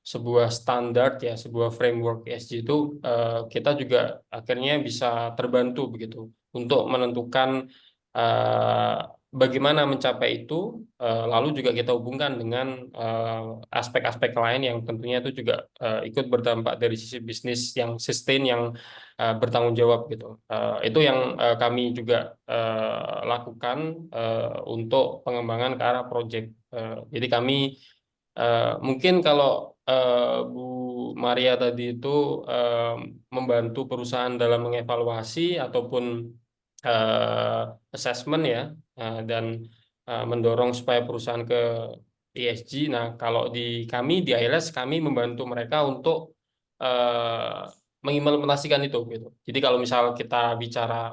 sebuah standar ya, sebuah framework ESG itu kita juga akhirnya bisa terbantu begitu untuk menentukan eh, bagaimana mencapai itu. Lalu juga kita hubungkan dengan aspek-aspek lain yang tentunya itu juga ikut berdampak dari sisi bisnis yang sustain, yang bertanggung jawab gitu. Itu yang kami juga lakukan untuk pengembangan ke arah proyek. Jadi kami mungkin kalau Bu Maria tadi itu membantu perusahaan dalam mengevaluasi ataupun assessment ya, dan mendorong supaya perusahaan ke ESG. Nah, kalau di kami di ILS kami membantu mereka untuk mengimplementasikan itu gitu. Jadi kalau misal kita bicara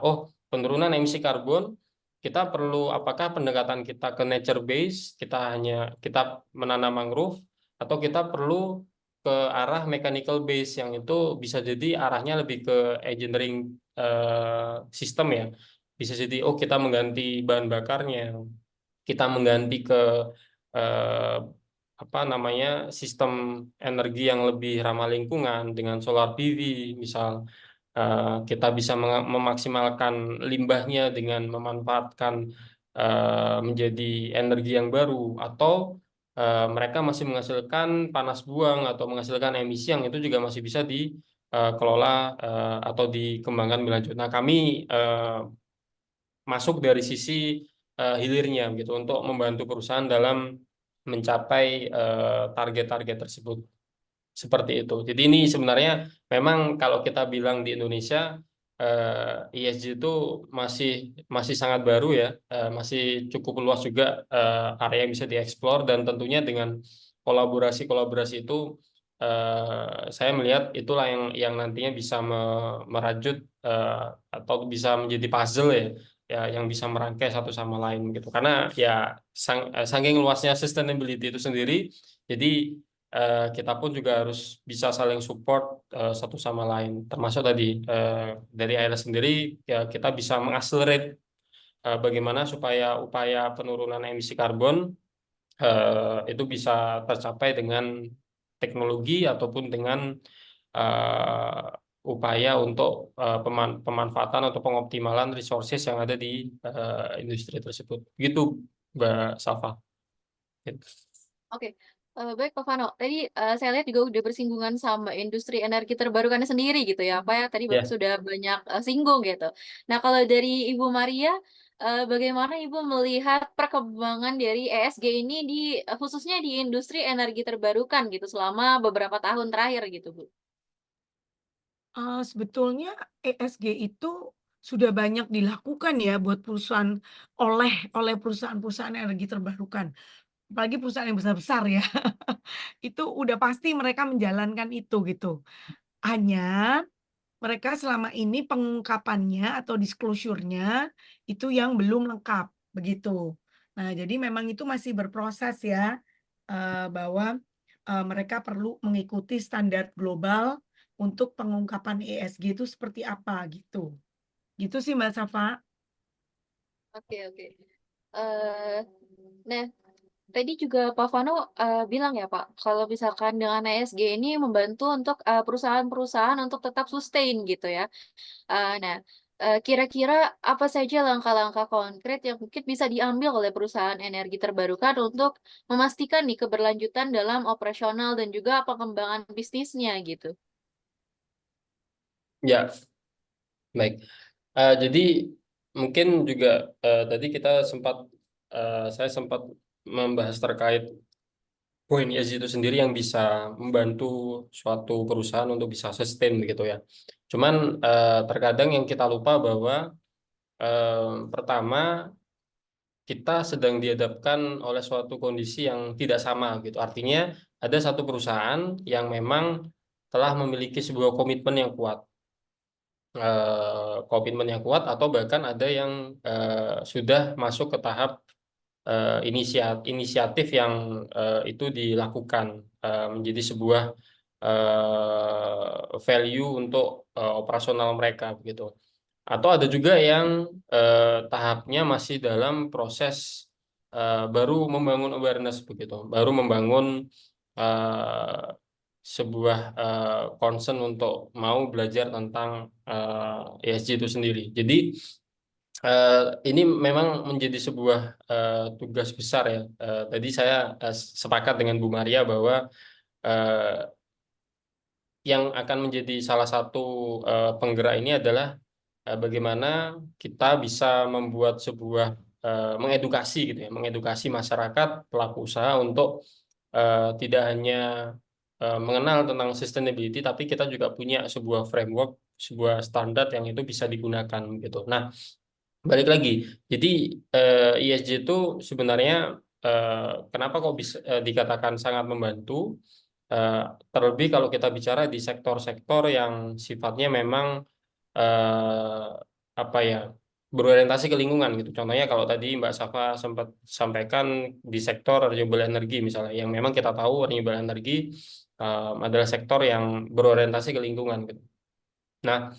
penurunan emisi karbon, kita perlu apakah pendekatan kita ke nature base, kita menanam mangrove, atau kita perlu ke arah mechanical base yang itu bisa jadi arahnya lebih ke engineering sistem ya. Bisa jadi kita mengganti bahan bakarnya, kita mengganti ke eh, apa namanya sistem energi yang lebih ramah lingkungan dengan solar PV misal. Kita bisa memaksimalkan limbahnya dengan memanfaatkan menjadi energi yang baru, atau mereka masih menghasilkan panas buang atau menghasilkan emisi yang itu juga masih bisa dikelola atau dikembangkan lebih lanjut. Nah, kami masuk dari sisi hilirnya gitu untuk membantu perusahaan dalam mencapai target-target tersebut. Seperti itu. Jadi ini sebenarnya memang kalau kita bilang di Indonesia ESG itu masih masih sangat baru ya, masih cukup luas juga area yang bisa dieksplor, dan tentunya dengan kolaborasi-kolaborasi itu saya melihat itulah yang nantinya bisa merajut atau bisa menjadi puzzle ya, yang bisa merangkai satu sama lain gitu. Karena ya saking luasnya sustainability itu sendiri, jadi kita pun juga harus bisa saling support satu sama lain. Termasuk tadi dari ILS sendiri ya, kita bisa mengakselerate bagaimana supaya upaya penurunan emisi karbon itu bisa tercapai dengan teknologi ataupun dengan uh, upaya untuk pemanfaatan atau pengoptimalan resources yang ada di industri tersebut. Gitu, Mbak Safa. Gitu. Oke, baik Pak Vano. Tadi saya lihat juga udah bersinggungan sama industri energi terbarukan sendiri gitu ya, Pak ya. Tadi Bapak Ya. sudah banyak singgung gitu. Nah, kalau dari Ibu Maria, bagaimana Ibu melihat perkembangan dari ESG ini khususnya di industri energi terbarukan gitu selama beberapa tahun terakhir gitu, Bu? Sebetulnya ESG itu sudah banyak dilakukan ya buat perusahaan oleh perusahaan-perusahaan energi terbarukan, apalagi perusahaan yang besar-besar ya. Itu udah pasti mereka menjalankan itu gitu. Hanya mereka selama ini pengungkapannya atau disclosure-nya itu yang belum lengkap, begitu. Nah, jadi memang itu masih berproses ya, bahwa, mereka perlu mengikuti standar global untuk pengungkapan ESG itu seperti apa, gitu. Gitu sih Mbak Safa. Oke, oke. Eh, nah, tadi juga Pak Vano bilang ya Pak, kalau misalkan dengan ESG ini membantu untuk perusahaan-perusahaan untuk tetap sustain gitu ya. Nah, kira-kira apa saja langkah-langkah konkret yang mungkin bisa diambil oleh perusahaan energi terbarukan untuk memastikan nih keberlanjutan dalam operasional dan juga pengembangan bisnisnya gitu? Ya, baik. Jadi mungkin juga tadi saya sempat membahas terkait poin ESG itu sendiri yang bisa membantu suatu perusahaan untuk bisa sustain begitu ya. Cuman terkadang yang kita lupa bahwa pertama kita sedang dihadapkan oleh suatu kondisi yang tidak sama gitu. Artinya ada satu perusahaan yang memang telah memiliki sebuah komitmen yang kuat, atau bahkan ada yang sudah masuk ke tahap inisiatif yang itu dilakukan menjadi sebuah value untuk operasional mereka begitu. Atau ada juga yang tahapnya masih dalam proses baru membangun awareness begitu, baru membangun eh, sebuah concern untuk mau belajar tentang ESG itu sendiri. Jadi ini memang menjadi sebuah tugas besar ya. Tadi saya sepakat dengan Bu Maria bahwa eh, yang akan menjadi salah satu penggerak ini adalah bagaimana kita bisa membuat sebuah mengedukasi gitu ya, mengedukasi masyarakat pelaku usaha untuk tidak hanya mengenal tentang sustainability, tapi kita juga punya sebuah framework, sebuah standar yang itu bisa digunakan gitu. Nah, balik lagi, jadi ESG itu sebenarnya kenapa kok bisa dikatakan sangat membantu? Eh, Terlebih kalau kita bicara di sektor-sektor yang sifatnya memang eh, apa ya, berorientasi ke lingkungan gitu. Contohnya kalau tadi Mbak Safa sempat sampaikan di sektor renewable energy misalnya, yang memang kita tahu renewable energy adalah sektor yang berorientasi ke lingkungan gitu. Nah,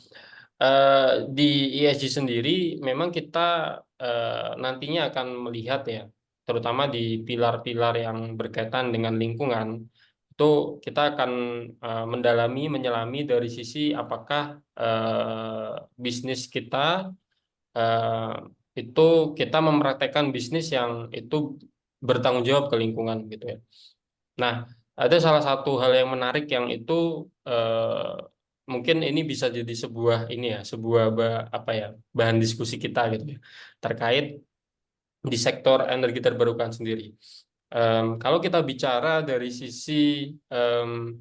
di ESG sendiri memang kita nantinya akan melihat ya, terutama di pilar-pilar yang berkaitan dengan lingkungan, itu kita akan mendalami, menyelami dari sisi apakah bisnis kita eh, itu kita mempraktekkan bisnis yang itu bertanggung jawab ke lingkungan gitu ya. Nah, ada salah satu hal yang menarik yang itu mungkin ini bisa jadi sebuah ini ya, sebuah apa ya, bahan diskusi kita gitu ya, terkait di sektor energi terbarukan sendiri. Kalau kita bicara dari sisi em,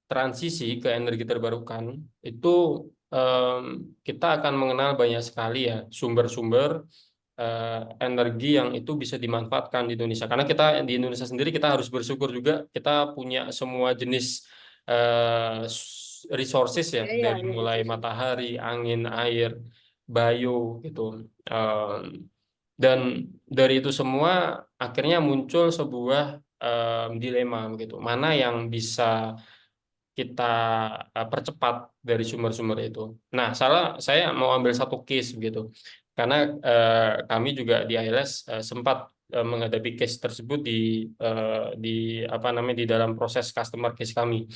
transisi ke energi terbarukan, itu em, kita akan mengenal banyak sekali ya sumber-sumber energi yang itu bisa dimanfaatkan di Indonesia. Karena kita di Indonesia sendiri kita harus bersyukur juga kita punya semua jenis resources ya, Iya, dari iya. mulai matahari, angin, air, bio gitu. Em, dan dari itu semua akhirnya muncul sebuah dilema gitu. Mana yang bisa kita percepat dari sumber-sumber itu. Nah, saya mau ambil satu case begitu, karena kami juga di ILS sempat menghadapi case tersebut di apa namanya di dalam proses customer case kami.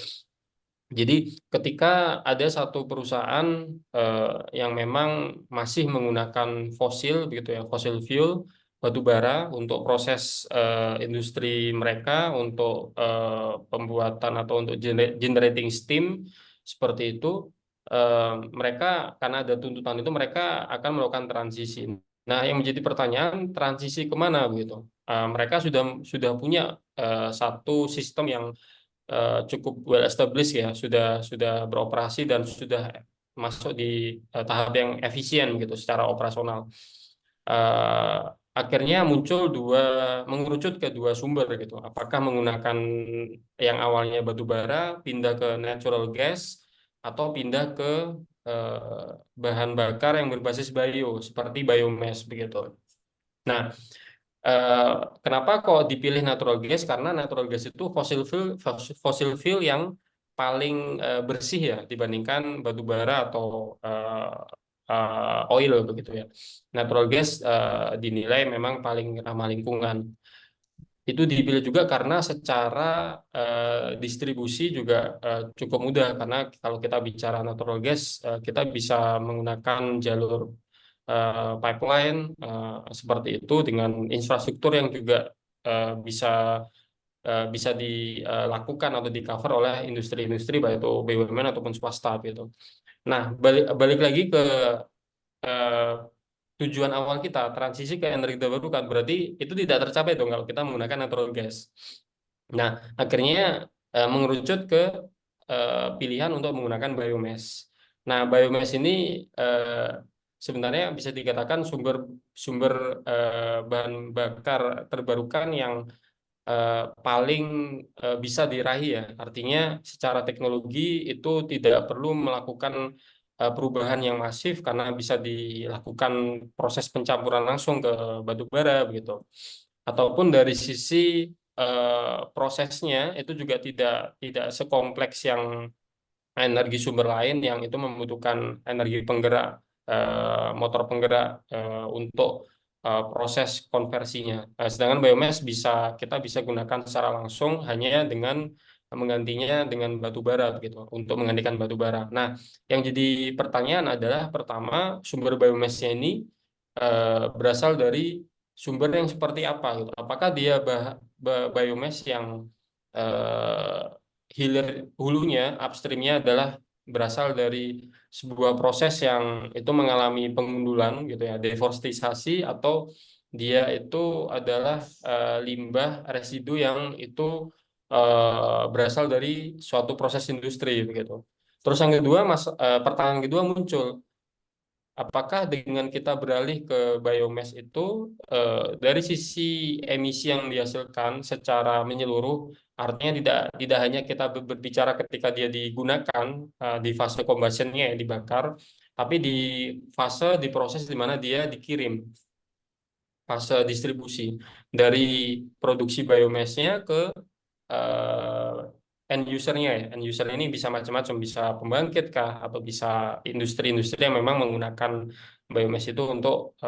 Jadi ketika ada satu perusahaan yang memang masih menggunakan fosil begitu ya, fosil fuel, batu bara untuk proses industri mereka, untuk pembuatan atau untuk generating steam seperti itu, mereka karena ada tuntutan itu mereka akan melakukan transisi. Nah, yang menjadi pertanyaan, transisi kemana begitu? Mereka sudah punya satu sistem yang cukup well established ya, sudah beroperasi dan sudah masuk di tahap yang efisien gitu secara operasional. Eh, Akhirnya muncul mengerucut ke dua sumber gitu. Apakah menggunakan yang awalnya batu bara pindah ke natural gas atau pindah ke eh, bahan bakar yang berbasis bio seperti biomass begitu. Nah, Eh, kenapa kok dipilih natural gas? Karena natural gas itu fosil fuel yang paling bersih ya dibandingkan batu bara atau oil begitu ya. Natural gas dinilai memang paling ramah lingkungan. Itu dipilih juga karena secara distribusi juga cukup mudah, karena kalau kita bicara natural gas kita bisa menggunakan jalur pipeline seperti itu dengan infrastruktur yang juga bisa bisa dilakukan atau di cover oleh industri-industri baik itu BUMN ataupun swasta gitu. Nah, balik lagi ke eh, tujuan awal kita transisi ke energi terbarukan, berarti itu tidak tercapai dong kalau kita menggunakan natural gas. Nah, akhirnya mengerucut ke pilihan untuk menggunakan biomass. Nah, biomass ini eh, sebenarnya bisa dikatakan sumber sumber bahan bakar terbarukan yang paling bisa diraih ya. Artinya secara teknologi itu tidak perlu melakukan perubahan yang masif karena bisa dilakukan proses pencampuran langsung ke batu bara begitu. Ataupun dari sisi prosesnya itu juga tidak tidak sekompleks yang energi sumber lain yang itu membutuhkan energi penggerak, motor penggerak untuk proses konversinya. Sedangkan biomass kita bisa gunakan secara langsung hanya dengan menggantinya dengan batu bara gitu untuk menggantikan batu bara. Nah, yang jadi pertanyaan adalah pertama, sumber biomassnya ini berasal dari sumber yang seperti apa gitu. Apakah dia biomass yang eh, hulunya, upstreamnya adalah berasal dari sebuah proses yang itu mengalami pengundulan gitu ya, deforestisasi, atau dia itu adalah limbah residu yang itu berasal dari suatu proses industri begitu. Terus yang kedua, pertanyaan kedua muncul, apakah dengan kita beralih ke biomass itu dari sisi emisi yang dihasilkan secara menyeluruh, artinya tidak hanya kita berbicara ketika dia digunakan di fase combustionnya yang dibakar, tapi di fase di proses di mana dia dikirim, fase distribusi dari produksi biomassnya ke end usernya ya. End user ini bisa macam-macam, bisa pembangkit kah, atau bisa industri-industri yang memang menggunakan biomass itu untuk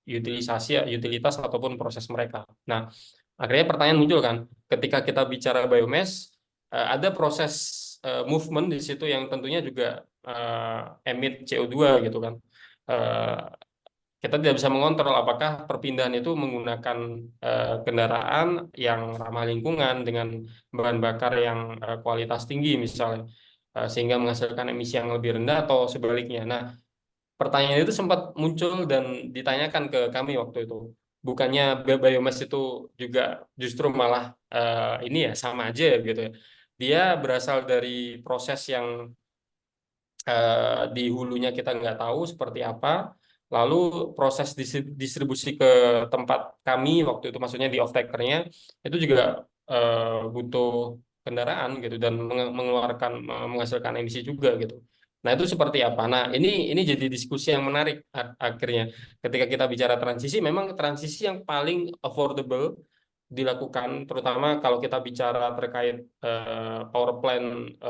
utilisasi, utilitas ataupun proses mereka. Nah, akhirnya pertanyaan muncul kan, ketika kita bicara biomass, ada proses movement di situ yang tentunya juga emit CO2 gitu kan. Eh, kita tidak bisa mengontrol apakah perpindahan itu menggunakan kendaraan yang ramah lingkungan dengan bahan bakar yang kualitas tinggi misalnya, sehingga menghasilkan emisi yang lebih rendah atau sebaliknya. Nah, pertanyaan itu sempat muncul dan ditanyakan ke kami waktu itu. Bukannya biomass itu juga justru malah ini ya sama aja ya gitu ya. Dia berasal dari proses yang di hulunya kita nggak tahu seperti apa, lalu proses distribusi ke tempat kami waktu itu, maksudnya di off-takernya, itu juga butuh kendaraan gitu dan menghasilkan emisi juga gitu. Nah, itu seperti apa? Nah, ini jadi diskusi yang menarik akhirnya. Ketika kita bicara transisi, memang transisi yang paling affordable dilakukan, terutama kalau kita bicara terkait power plant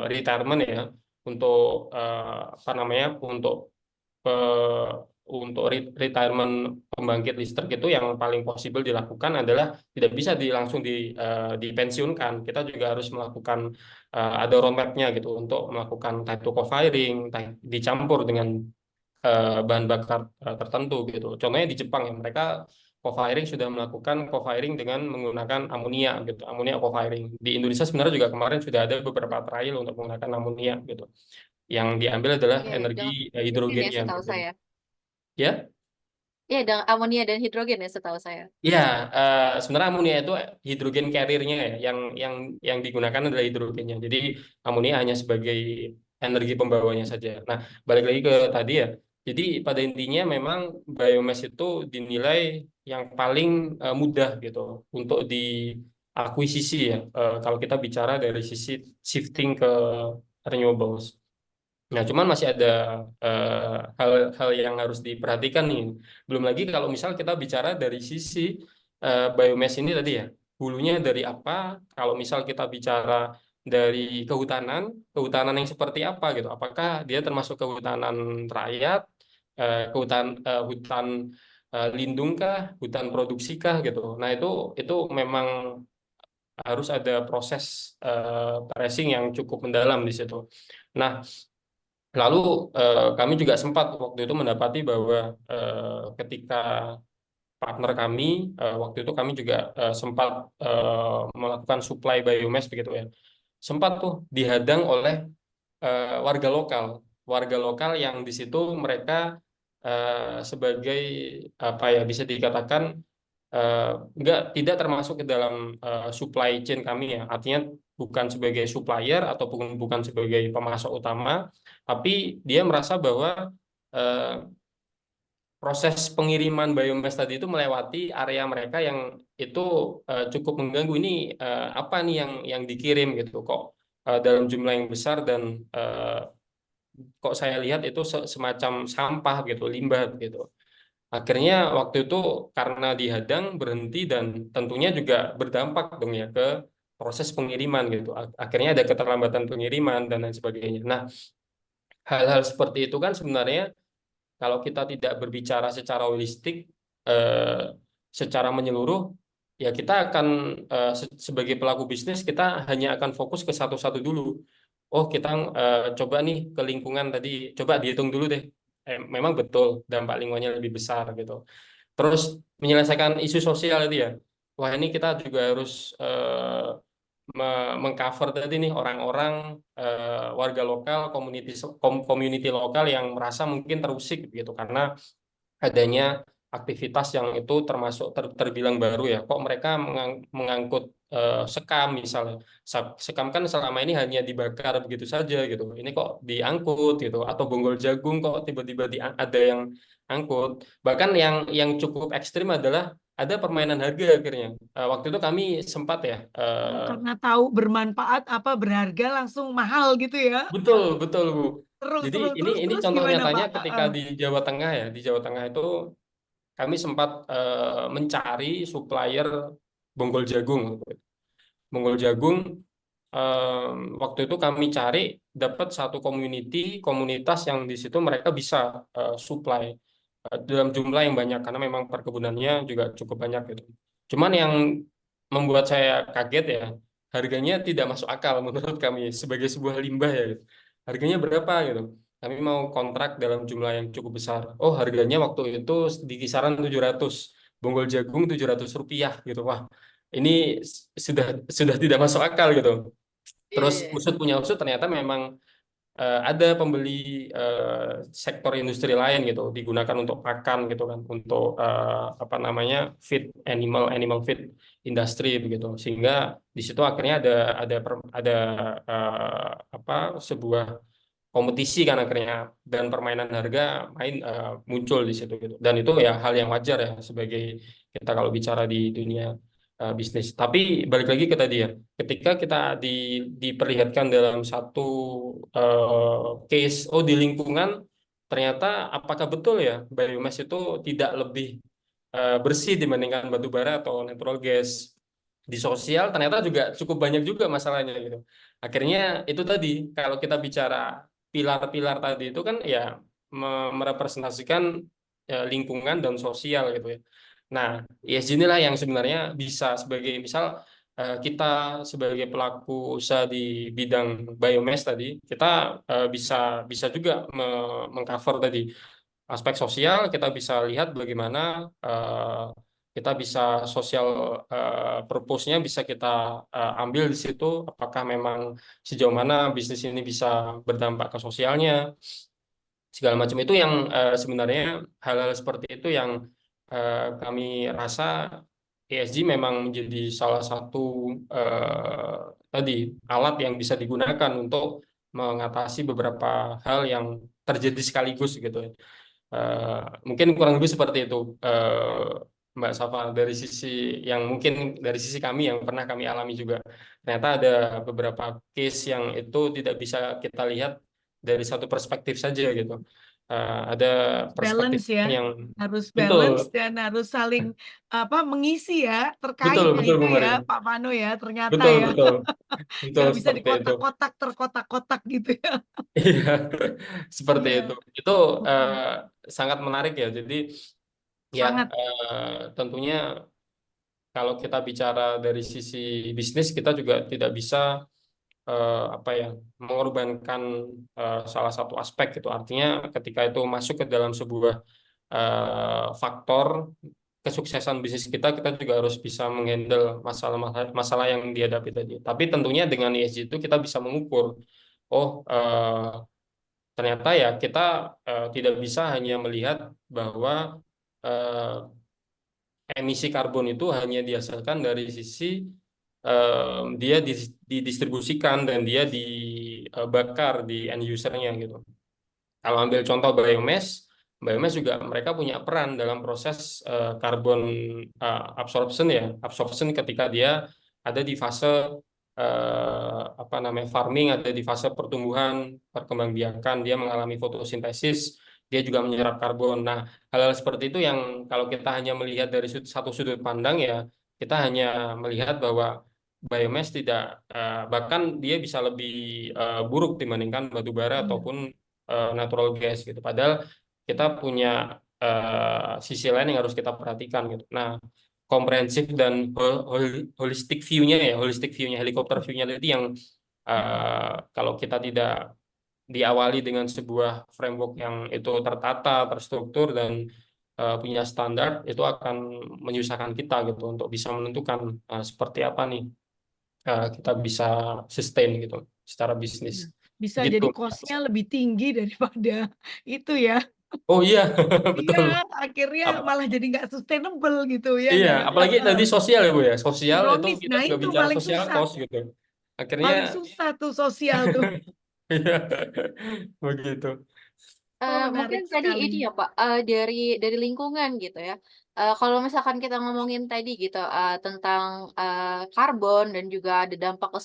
retirement ya, untuk apa namanya, eh, untuk retirement pembangkit listrik, itu yang paling possible dilakukan adalah tidak bisa langsung dipensiunkan. Kita juga harus melakukan ada roadmap-nya gitu untuk melakukan type 2 co-firing, dicampur dengan bahan bakar tertentu gitu. Contohnya di Jepang ya, mereka co-firing sudah melakukan co-firing dengan menggunakan amonia gitu, amonia co-firing. Di Indonesia sebenarnya juga kemarin sudah ada beberapa trial untuk menggunakan amonia gitu. Yang diambil adalah Iya, energi dengan hidrogen ya hidrogennya setahu gitu. saya. Ya, Iya, dengan amonia dan hidrogen ya setahu saya. ya, sebenarnya amonia itu hidrogen carrier-nya ya, yang digunakan adalah hidrogennya. Jadi amonia hanya sebagai energi pembawanya saja. Nah, balik lagi ke tadi ya. Jadi pada intinya memang biomass itu dinilai yang paling mudah gitu untuk diakuisisi ya. Kalau kita bicara dari sisi shifting ke renewables. Nah, cuman masih ada hal-hal yang harus diperhatikan nih. Belum lagi kalau misal kita bicara dari sisi biomass ini tadi ya, hulunya dari apa? Kalau misal kita bicara dari kehutanan, kehutanan yang seperti apa gitu? Apakah dia termasuk kehutanan rakyat, hutan lindung kah, hutan produksi kah gitu? Nah, itu memang harus ada proses tracing yang cukup mendalam di situ. Nah, lalu kami juga sempat waktu itu mendapati bahwa ketika partner kami, waktu itu kami juga sempat melakukan supply biomass begitu ya, sempat tuh dihadang oleh warga lokal yang di situ mereka sebagai apa ya, bisa dikatakan eh, tidak termasuk ke dalam supply chain kami ya, artinya bukan sebagai supplier ataupun bukan sebagai pemasok utama, tapi dia merasa bahwa eh, proses pengiriman biomass tadi itu melewati area mereka yang itu cukup mengganggu. Ini apa nih yang dikirim gitu, kok dalam jumlah yang besar, dan kok saya lihat itu semacam sampah gitu, limbah gitu. Akhirnya waktu itu karena dihadang, berhenti, dan tentunya juga berdampak dong ya ke proses pengiriman gitu. Akhirnya ada keterlambatan pengiriman dan lain sebagainya. Nah, hal-hal seperti itu kan sebenarnya kalau kita tidak berbicara secara holistik, eh, secara menyeluruh, ya kita akan sebagai pelaku bisnis kita hanya akan fokus ke satu-satu dulu. Oh, kita coba nih ke lingkungan tadi, coba dihitung dulu deh. Memang betul dampak lingkungannya lebih besar gitu. Terus menyelesaikan isu sosial itu ya. Wah, ini kita juga harus mengcover tadi nih orang-orang, warga lokal, community lokal yang merasa mungkin terusik gitu karena adanya aktivitas yang itu termasuk terbilang baru ya. Kok mereka mengangkut sekam misalnya. Sekam kan selama ini hanya dibakar begitu saja gitu. Ini kok diangkut gitu. Atau bonggol jagung kok tiba-tiba ada yang angkut. Bahkan yang cukup ekstrim adalah ada permainan harga akhirnya. Waktu itu kami sempat ya. Karena tahu bermanfaat apa berharga langsung mahal gitu ya. Betul, betul Bu. Seru, Jadi seru. ini Terus contoh gimana nyatanya Pak? ketika di Jawa Tengah ya. Di Jawa Tengah itu kami sempat mencari supplier bonggol jagung. Bonggol jagung waktu itu kami cari dapat satu komunitas yang di situ mereka bisa supply dalam jumlah yang banyak karena memang perkebunannya juga cukup banyak gitu. Cuman yang membuat saya kaget ya harganya tidak masuk akal menurut kami sebagai sebuah limbah ya gitu. Harganya berapa gitu. Kami mau kontrak dalam jumlah yang cukup besar. Oh, harganya waktu itu di kisaran 700. Bonggol jagung Rp700 gitu. Wah, ini sudah tidak masuk akal gitu. Terus Iya. usut punya usut ternyata memang ada pembeli sektor industri lain gitu digunakan untuk pakan gitu kan untuk apa namanya animal feed industri begitu sehingga di situ akhirnya ada apa sebuah kompetisi kan akhirnya dan permainan harga muncul di situ gitu dan itu ya hal yang wajar ya sebagai kita kalau bicara di dunia bisnis. Tapi balik lagi ke tadi ya, ketika kita diperlihatkan dalam satu case, oh di lingkungan ternyata apakah betul ya biomass itu tidak lebih bersih dibandingkan batu bara atau natural gas. Di sosial ternyata juga cukup banyak juga masalahnya gitu. Akhirnya itu tadi kalau kita bicara pilar-pilar tadi itu kan ya merepresentasikan lingkungan dan sosial gitu ya. Nah, ESG inilah yang sebenarnya bisa sebagai misal kita sebagai pelaku usaha di bidang biomass tadi, kita bisa bisa juga mengcover tadi aspek sosial. Kita bisa lihat bagaimana kita bisa sosial purpose-nya bisa kita ambil di situ. Apakah memang sejauh mana bisnis ini bisa berdampak ke sosialnya, segala macam itu yang sebenarnya hal-hal seperti itu yang kami rasa ESG memang menjadi salah satu tadi alat yang bisa digunakan untuk mengatasi beberapa hal yang terjadi sekaligus gitu ya. Mungkin kurang lebih seperti itu Mbak Safa dari sisi yang mungkin dari sisi kami yang pernah kami alami juga. Ternyata ada beberapa case yang itu tidak bisa kita lihat dari satu perspektif saja gitu. Ada perspektif Balance ya. yang Harus betul, balance dan harus saling mengisi ya. betul, Terkait ya betul itu Bu ya Maria. Pak Pano ya. Ternyata Betul, ya. betul, betul Nggak bisa di seperti itu. kotak-kotak, terkotak-kotak gitu ya. Iya, seperti itu. Iya. Itu sangat menarik ya. Jadi ya Sangat. tentunya kalau kita bicara dari sisi bisnis kita juga tidak bisa apa ya mengorbankan salah satu aspek gitu. Artinya ketika itu masuk ke dalam sebuah faktor kesuksesan bisnis kita, kita juga harus bisa menghandle masalah yang dihadapi tadi. Tapi tentunya dengan ESG itu kita bisa mengukur, oh ternyata ya kita tidak bisa hanya melihat bahwa eh, emisi karbon itu hanya dihasilkan dari sisi dia didistribusikan dan dia dibakar di end usernya gitu. Kalau ambil contoh biomass, biomass juga mereka punya peran dalam proses carbon absorption ya, absorption ketika dia ada di fase apa namanya farming, ada di fase pertumbuhan, perkembangbiakan, dia mengalami fotosintesis, dia juga menyerap karbon. Nah, hal-hal seperti itu yang kalau kita hanya melihat dari satu sudut pandang ya, kita hanya melihat bahwa biomass tidak bahkan dia bisa lebih buruk dibandingkan batu bara Iya. ataupun natural gas gitu. Padahal kita punya sisi lain yang harus kita perhatikan gitu. Nah, komprehensif dan holistic view-nya ya, holistic view-nya, helikopter view-nya itu yang kalau kita tidak diawali dengan sebuah framework yang itu tertata, terstruktur dan punya standar, itu akan menyusahkan kita gitu untuk bisa menentukan seperti apa nih kita bisa sustain gitu secara bisnis. Bisa Gitu. jadi cost-nya lebih tinggi daripada itu ya. Oh iya, Iya, betul. akhirnya Ap- malah jadi nggak sustainable gitu ya iya, nggak? apalagi tadi sosial ya Bu ya. Sosial itu Ironis. kita Nah juga itu bicara paling sosial susah. cost gitu. Akhirnya Paling susah tuh sosial tuh. iya, begitu. Oh, Mungkin menarik tadi sekali. ini ya Pak, dari lingkungan gitu ya. Kalau misalkan kita ngomongin tadi gitu, tentang, karbon dan juga ada dampak ke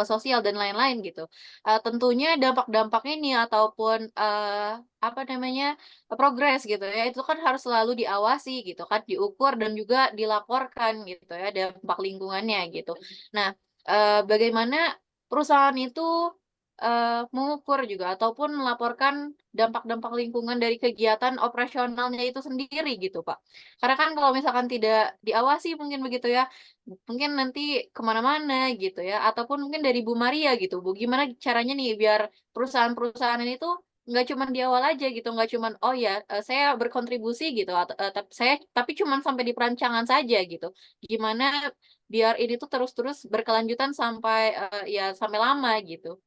sosial dan lain-lain gitu. Tentunya dampak-dampaknya ini ataupun, apa namanya, progres gitu ya, itu kan harus selalu diawasi gitu kan, diukur dan juga dilaporkan gitu ya, dampak lingkungannya gitu. Nah, bagaimana perusahaan itu mengukur juga ataupun melaporkan dampak-dampak lingkungan dari kegiatan operasionalnya itu sendiri gitu, Pak. Karena kan kalau misalkan tidak diawasi mungkin begitu ya, mungkin nanti kemana-mana gitu ya, ataupun mungkin dari Bu Maria gitu, Bu, gimana caranya nih biar perusahaan-perusahaan ini tuh nggak cuman di awal aja gitu, nggak cuman, "Oh ya, saya berkontribusi," gitu, tapi cuman sampai di perancangan saja gitu. Gimana biar ini tuh terus-terus berkelanjutan sampai, ya sampai lama gitu?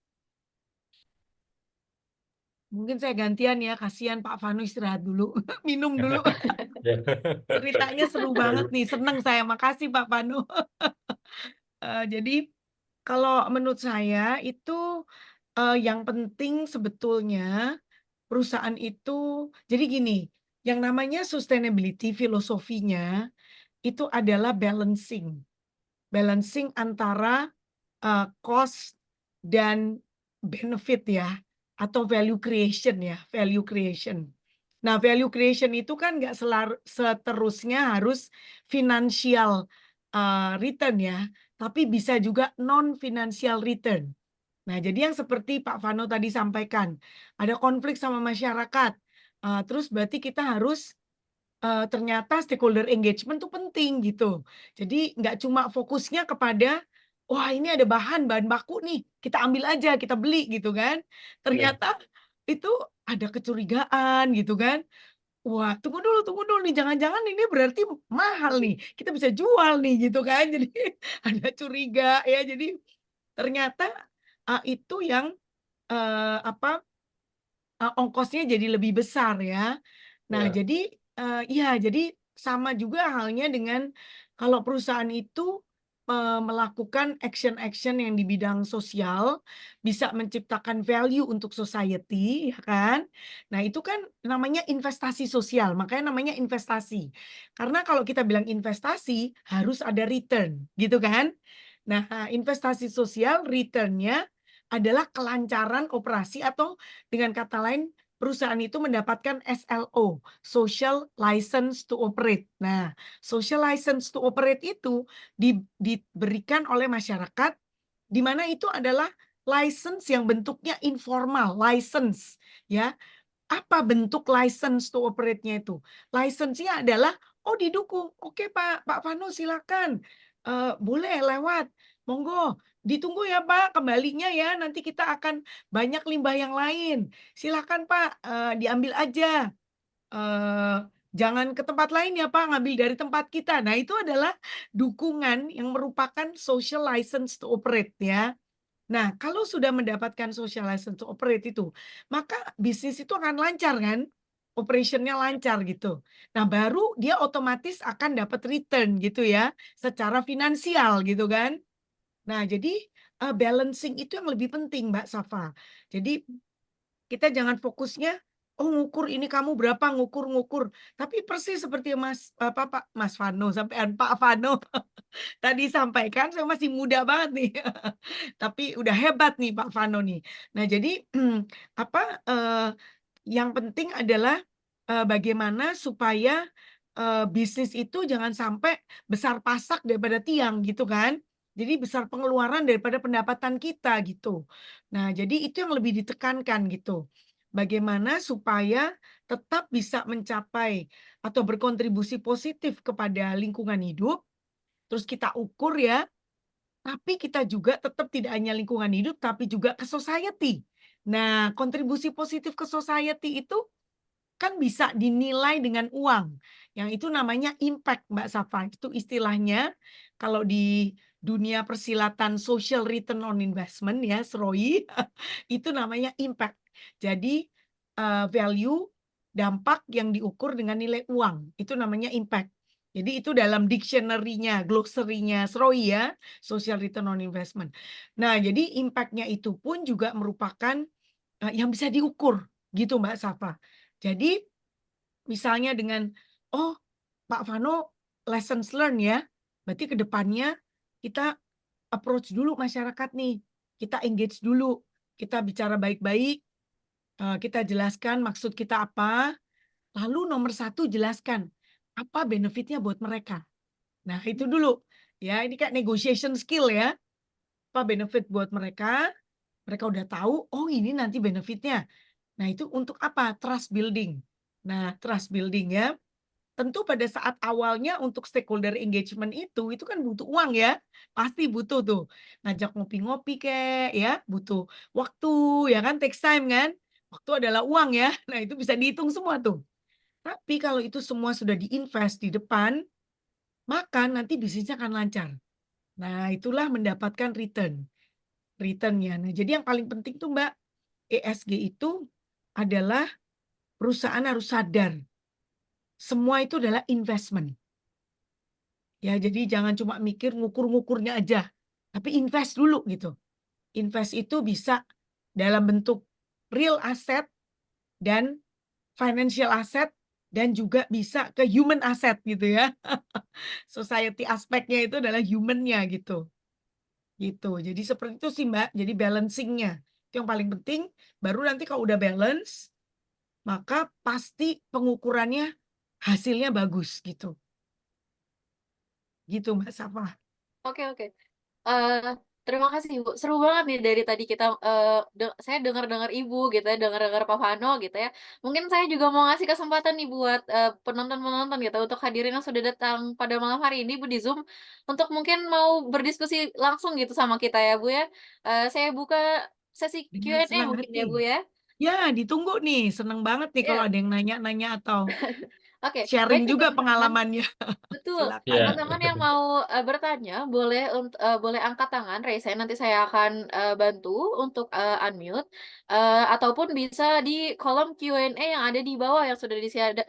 Mungkin saya gantian ya, kasihan Pak Vanu istirahat dulu, minum dulu. Ya. Ceritanya seru banget nih, seneng saya. Makasih Pak Vanu. Jadi kalau menurut saya itu yang penting sebetulnya perusahaan itu, jadi gini, yang namanya sustainability filosofinya itu adalah balancing. Balancing antara cost dan benefit ya, atau value creation ya, value creation. Nah, value creation itu kan nggak seterusnya harus financial return ya, tapi bisa juga non financial return. Nah, jadi yang seperti Pak Vano tadi sampaikan, ada konflik sama masyarakat, terus berarti kita harus ternyata stakeholder engagement tuh penting gitu. Jadi nggak cuma fokusnya kepada, "Wah ini ada bahan baku nih, kita ambil aja, kita beli," gitu kan. Ya. Ternyata itu ada kecurigaan gitu kan. "Wah tunggu dulu nih, jangan-jangan ini berarti mahal nih, kita bisa jual nih," gitu kan. Jadi ada curiga ya, jadi ternyata, itu yang, apa, ongkosnya jadi lebih besar ya. Nah, Ya. jadi, iya, jadi sama juga halnya dengan kalau perusahaan itu, melakukan action-action yang di bidang sosial, bisa menciptakan value untuk society, ya kan. Nah, itu kan namanya investasi sosial, makanya namanya investasi. Karena kalau kita bilang investasi, harus ada return, gitu kan. Nah, investasi sosial return-nya adalah kelancaran operasi atau dengan kata lain perusahaan itu mendapatkan SLO, Social License to Operate. Nah, Social License to Operate itu diberikan oleh masyarakat, di mana itu adalah license yang bentuknya informal, license ya. Apa bentuk license to operate-nya itu? License-nya adalah, oh didukung, oke Pak Vanu silakan, boleh lewat, monggo, ditunggu ya Pak kembalinya ya, nanti kita akan banyak limbah yang lain, silakan Pak, diambil aja, jangan ke tempat lain ya Pak, ngambil dari tempat kita. Nah itu adalah dukungan yang merupakan social license to operate ya. Nah, kalau sudah mendapatkan social license to operate itu, maka bisnis itu akan lancar kan, operation-nya lancar gitu. Nah, baru dia otomatis akan dapat return gitu ya, secara finansial gitu kan. Nah, jadi, balancing itu yang lebih penting Mbak Safa. Jadi kita jangan fokusnya, "Oh ngukur ini kamu berapa, ngukur-ngukur." Tapi persis seperti Mas Vano sampean Pak Vano tadi sampaikan, saya masih muda banget nih. Tapi udah hebat nih Pak Vano nih. Nah jadi, apa, yang penting adalah, bagaimana supaya, bisnis itu jangan sampai besar pasak daripada tiang gitu kan. Jadi besar pengeluaran daripada pendapatan kita gitu. Nah jadi itu yang lebih ditekankan gitu. Bagaimana supaya tetap bisa mencapai atau berkontribusi positif kepada lingkungan hidup, terus kita ukur ya, tapi kita juga tetap tidak hanya lingkungan hidup, tapi juga ke society. Nah, kontribusi positif ke society itu kan bisa dinilai dengan uang, yang itu namanya impact, Mbak Safa. Itu istilahnya kalau di dunia persilatan social return on investment ya, SROI, itu namanya impact. Jadi, value dampak yang diukur dengan nilai uang. Itu namanya impact. Jadi itu dalam dictionary-nya, glossary-nya SROI ya, Social Return on Investment. Nah, jadi impact-nya itu pun juga merupakan yang bisa diukur gitu Mbak Safa. Jadi misalnya dengan, oh Pak Vano lessons learn ya, berarti ke depannya kita approach dulu masyarakat nih, kita engage dulu, kita bicara baik-baik, kita jelaskan maksud kita apa, lalu nomor satu jelaskan apa benefitnya buat mereka. Nah itu dulu, ya ini kayak negotiation skill ya, apa benefit buat mereka, mereka udah tahu, oh ini nanti benefitnya. Nah itu untuk apa? Trust building. Nah trust building ya, tentu pada saat awalnya untuk stakeholder engagement itu kan butuh uang ya, pasti butuh tuh. Ngajak ngopi-ngopi kek ya, butuh waktu ya kan, takes time kan. Waktu adalah uang ya. Nah, itu bisa dihitung semua tuh. Tapi kalau itu semua sudah diinvest di depan, maka nanti bisnisnya akan lancar. Nah, itulah mendapatkan return-nya. Nah, jadi yang paling penting tuh Mbak, ESG itu adalah perusahaan harus sadar, semua itu adalah investment. Ya, jadi jangan cuma mikir ngukur-ngukurnya aja, tapi invest dulu gitu. Invest itu bisa dalam bentuk real asset dan financial asset dan juga bisa ke human asset gitu ya. Society aspeknya itu adalah human-nya gitu. Gitu. Jadi seperti itu sih Mbak, jadi balancing-nya. Itu yang paling penting, baru nanti kalau udah balance, maka pasti pengukurannya hasilnya bagus gitu. Gitu Mbak Safa. Oke, oke. Eh, terima kasih Ibu. Seru banget nih dari tadi kita saya dengar-dengar Ibu gitu ya, dengar-dengar Pak Vano gitu ya. Mungkin saya juga mau ngasih kesempatan nih buat penonton-penonton gitu untuk hadirin yang sudah datang pada malam hari ini Bu di Zoom untuk mungkin mau berdiskusi langsung gitu sama kita ya Bu ya. Saya buka sesi Dengan Q&A senang mungkin ya Bu hati. ya. Ya, ditunggu nih. Seneng banget nih kalau Ya, ada yang nanya-nanya atau oke. sharing Baik nih juga teman-teman. pengalamannya. Betul. Silakan. Ya. Teman-teman yang mau bertanya boleh angkat tangan, raise hand, nanti saya akan bantu untuk unmute ataupun bisa di kolom Q&A yang ada di bawah yang sudah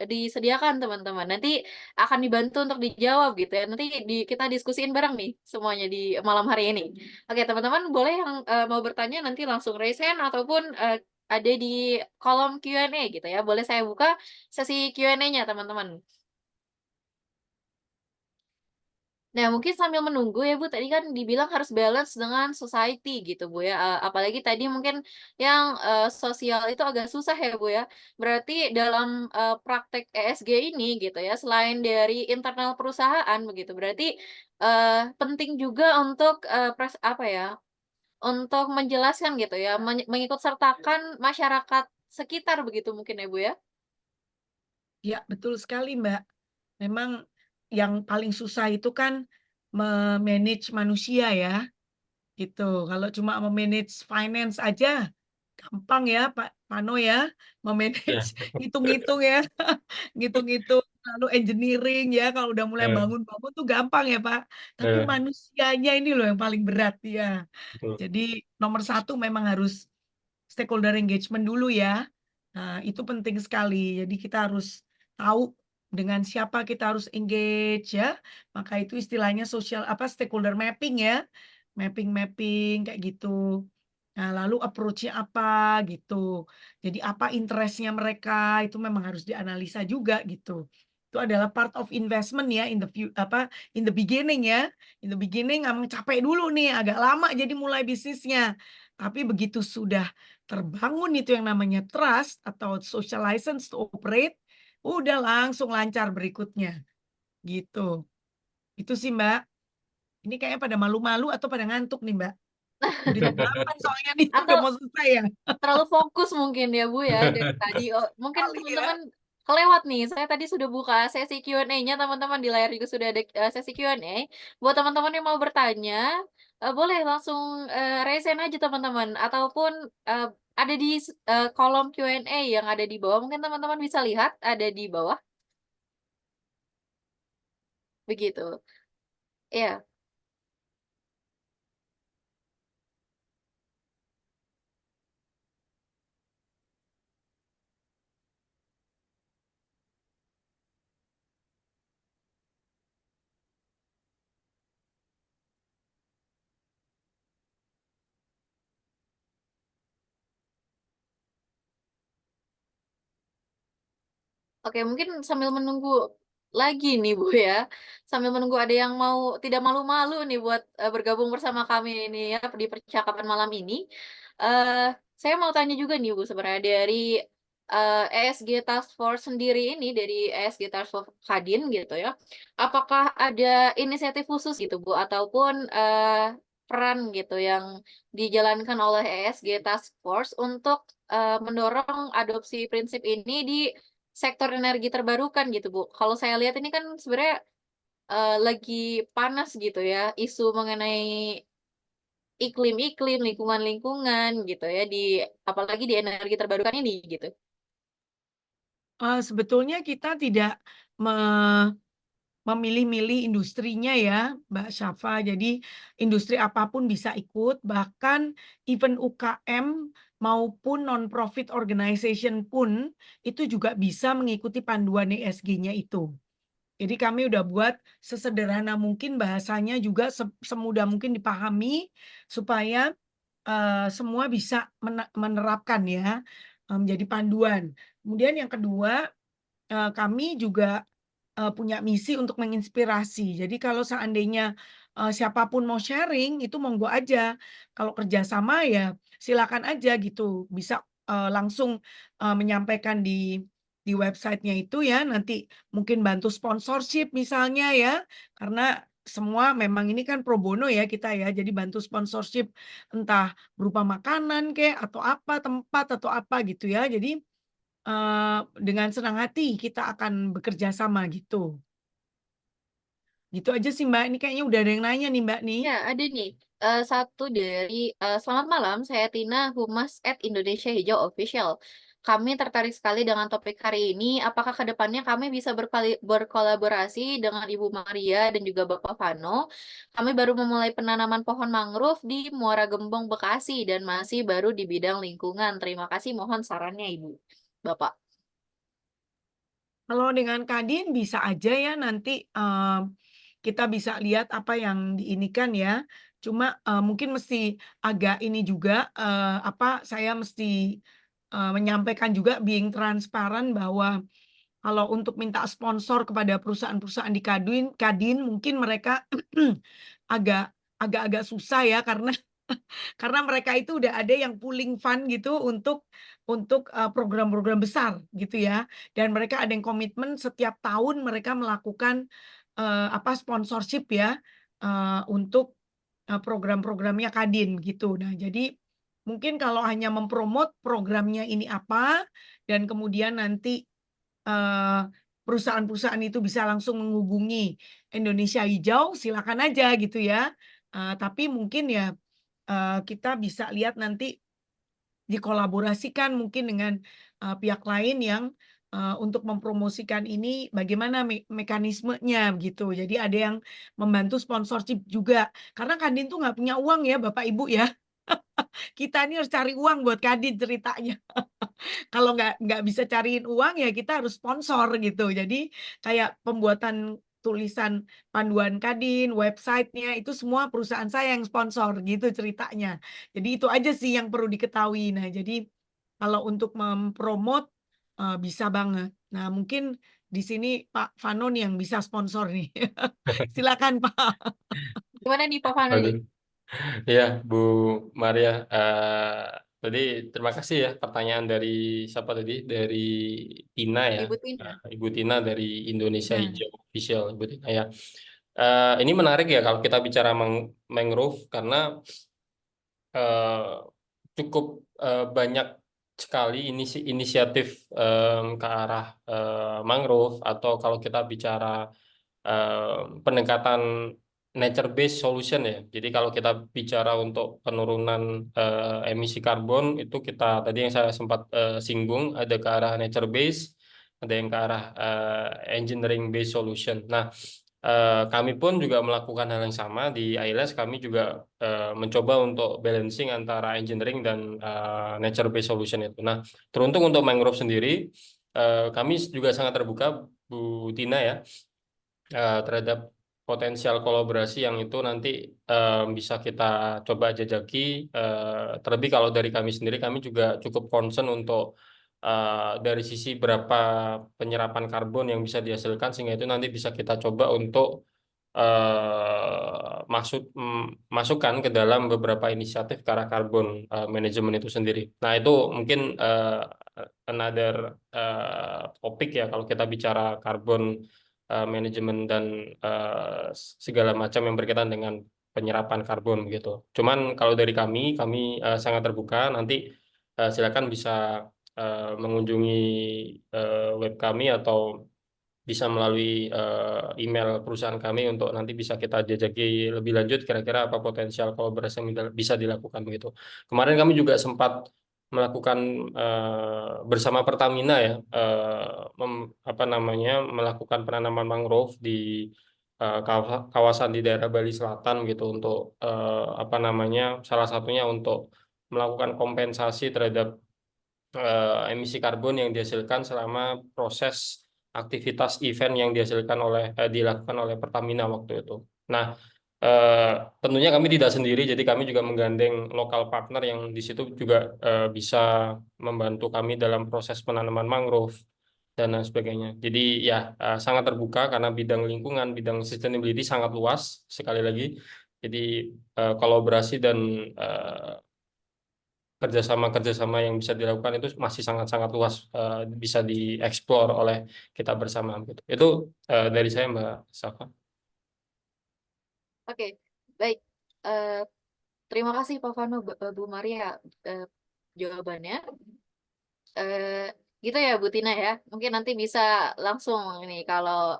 disediakan teman-teman. Nanti akan dibantu untuk dijawab gitu ya. Nanti kita diskusiin bareng nih semuanya di malam hari ini. Oke, teman-teman boleh yang mau bertanya nanti langsung raise hand ataupun ada di kolom Q&A gitu ya. Boleh saya buka sesi Q&A-nya teman-teman. Nah, mungkin sambil menunggu ya Bu, tadi kan dibilang harus balance dengan society gitu Bu ya, apalagi tadi mungkin yang, sosial itu agak susah ya Bu ya. Berarti dalam, praktek ESG ini gitu ya, selain dari internal perusahaan begitu, berarti, penting juga untuk, apa ya, untuk menjelaskan gitu ya, mengikut sertakan masyarakat sekitar begitu mungkin ya Bu ya? Ya, betul sekali, Mbak. Memang yang paling susah itu kan me-manage manusia ya, gitu. Kalau cuma me-manage finance aja gampang ya, Pak Pano ya, Ya. me-manage ngitung-ngitung ya, ngitung-ngitung, lalu engineering ya, kalau udah mulai Eh, bangun-bangun tuh gampang ya, Pak. Tapi eh, manusianya ini loh yang paling berat, ya. betul. Jadi nomor satu memang harus stakeholder engagement dulu ya. Nah, itu penting sekali. Jadi kita harus tahu dengan siapa kita harus engage ya. Maka itu istilahnya social apa stakeholder mapping ya. Mapping-mapping kayak gitu. Nah, lalu approach-nya apa gitu. Jadi apa interest-nya mereka itu memang harus dianalisa juga gitu. Itu adalah part of investment ya in the in the beginning ya. In the beginning emang capek dulu nih, agak lama jadi mulai bisnisnya. Tapi begitu sudah terbangun itu yang namanya trust atau social license to operate, udah langsung lancar berikutnya, gitu. Itu sih, Mbak. Ini kayaknya pada malu-malu atau pada ngantuk nih, Mbak? Udah jam 8 soalnya nih, udah Atau mau selesai ya? terlalu fokus mungkin ya Bu ya dari tadi. Oh, mungkin Kali ya. teman-teman kelewat nih. Saya tadi sudah buka sesi Q&A-nya teman-teman di layar juga sudah ada sesi Q&A. Buat teman-teman yang mau bertanya, boleh langsung raise hand aja teman-teman ataupun ada di kolom Q&A yang ada di bawah. Mungkin teman-teman bisa lihat ada di bawah. Begitu. Iya. Oke, mungkin sambil menunggu lagi nih Bu ya, sambil menunggu ada yang mau tidak malu-malu nih buat, bergabung bersama kami ini ya di percakapan malam ini, saya mau tanya juga nih Bu sebenarnya dari, ESG Task Force sendiri ini, dari ESG Task Force Kadin gitu ya, apakah ada inisiatif khusus gitu Bu ataupun, peran gitu yang dijalankan oleh ESG Task Force untuk, mendorong adopsi prinsip ini di sektor energi terbarukan gitu, Bu. Kalau saya lihat ini kan sebenarnya, lagi panas gitu ya, isu mengenai iklim-iklim, lingkungan-lingkungan gitu ya, apalagi di energi terbarukan ini gitu. Sebetulnya kita tidak me memilih-milih industrinya ya, Mbak Syafa. Jadi industri apapun bisa ikut, bahkan even UKM maupun non-profit organization pun itu juga bisa mengikuti panduan ESG-nya itu. Jadi kami udah buat sesederhana mungkin bahasanya juga semudah mungkin dipahami supaya semua bisa menerapkan ya, menjadi panduan. Kemudian yang kedua, kami juga punya misi untuk menginspirasi. Jadi kalau seandainya, siapa mau sharing itu monggo aja. Kalau kerjasama ya silakan aja gitu. Bisa, langsung, menyampaikan di website-nya itu ya, nanti mungkin bantu sponsorship misalnya ya, karena semua memang ini kan pro bono ya kita ya, jadi bantu sponsorship entah berupa makanan kek, atau apa, tempat atau apa gitu ya. Jadi, dengan senang hati kita akan bekerja sama gitu. Gitu aja sih, Mbak, ini kayaknya udah ada yang nanya nih, Mbak, nih. Ya, ada nih, satu dari, "Selamat malam, saya Tina, Humas @Indonesia Hijau Official. Kami tertarik sekali dengan topik hari ini. Apakah ke depannya kami bisa berkolaborasi dengan Ibu Maria dan juga Bapak Vano? Kami baru memulai penanaman pohon mangrove di Muara Gembong, Bekasi, dan masih baru di bidang lingkungan. Terima kasih, mohon sarannya Ibu." Bapak. Kalau dengan Kadin bisa aja ya nanti, kita bisa lihat apa yang diinikan ya. Cuma, mungkin mesti agak ini juga, saya mesti, menyampaikan juga being transparan bahwa kalau untuk minta sponsor kepada perusahaan-perusahaan di Kadin mungkin mereka agak-agak susah ya karena mereka itu udah ada yang pooling fund gitu untuk program-program besar gitu ya, dan mereka ada yang komitmen setiap tahun mereka melakukan, sponsorship ya, untuk, program-programnya Kadin gitu. Nah jadi, mungkin kalau hanya mempromot programnya ini apa, dan kemudian nanti, eee, perusahaan-perusahaan itu bisa langsung menghubungi Indonesia Hijau, silakan aja gitu ya. Tapi mungkin ya kita bisa lihat nanti dikolaborasikan mungkin dengan, pihak lain yang, untuk mempromosikan ini bagaimana mekanismenya gitu. Jadi ada yang membantu sponsorship juga. Karena Kadin tuh nggak punya uang ya Bapak Ibu ya. Kita ini harus cari uang buat Kadin ceritanya. Kalau nggak bisa cariin uang ya kita harus sponsor gitu. Jadi kayak pembuatan tulisan panduan Kadin, websitenya itu semua perusahaan saya yang sponsor gitu ceritanya. Jadi itu aja sih yang perlu diketahui. Nah jadi kalau untuk mempromot, bisa banget. Nah mungkin di sini Pak Vano nih yang bisa sponsor nih. Silakan Pak. Gimana nih Pak Vano nih? Bagus. Ya, Bu Maria, tadi terima kasih ya pertanyaan dari siapa tadi? Dari Tina ya, Ibu Tina? Ibu Tina dari Indonesia Nah. Hijau Official, Ibu Tina ya. Ini menarik ya kalau kita bicara mangrove karena eh, cukup banyak sekali inisiatif ke arah mangrove atau kalau kita bicara pendekatan nature based solution ya. Jadi kalau kita bicara untuk penurunan emisi karbon itu kita tadi yang saya sempat singgung ada ke arah nature based, ada yang ke arah engineering based solution. Nah, kami pun juga melakukan hal yang sama di ILS. Kami juga mencoba untuk balancing antara engineering dan nature based solution itu. Nah, teruntuk untuk mangrove sendiri, kami juga sangat terbuka, Bu Tina ya, terhadap potensial kolaborasi yang itu nanti bisa kita coba jajaki. Terlebih kalau dari kami sendiri, kami juga cukup concern untuk dari sisi berapa penyerapan karbon yang bisa dihasilkan, sehingga itu nanti bisa kita coba untuk masukkan ke dalam beberapa inisiatif ke arah karbon manajemen itu sendiri. Nah, itu mungkin another topik ya kalau kita bicara karbon manajemen dan segala macam yang berkaitan dengan penyerapan karbon gitu. Cuman kalau dari kami sangat terbuka. Nanti silakan bisa mengunjungi web kami atau bisa melalui email perusahaan kami untuk nanti bisa kita jajaki lebih lanjut kira-kira apa potensial kolaborasi yang bisa dilakukan begitu. Kemarin kami juga sempat melakukan bersama Pertamina ya melakukan penanaman mangrove di kawasan di daerah Bali Selatan gitu untuk salah satunya untuk melakukan kompensasi terhadap emisi karbon yang dihasilkan selama proses aktivitas event yang dilakukan oleh Pertamina waktu itu. Nah, tentunya kami tidak sendiri, jadi kami juga menggandeng lokal partner yang di situ juga bisa membantu kami dalam proses penanaman mangrove dan lain sebagainya. Jadi ya sangat terbuka karena bidang lingkungan, bidang sustainability sangat luas sekali lagi. Jadi kolaborasi dan kerjasama yang bisa dilakukan itu masih sangat-sangat luas, bisa dieksplor oleh kita bersama gitu. Itu dari saya, Mbak Safa. Oke, baik. Eh, terima kasih Pak Vano, Bu Maria, jawabannya. Eh, gitu ya Bu Tina ya. Mungkin nanti bisa langsung ini kalau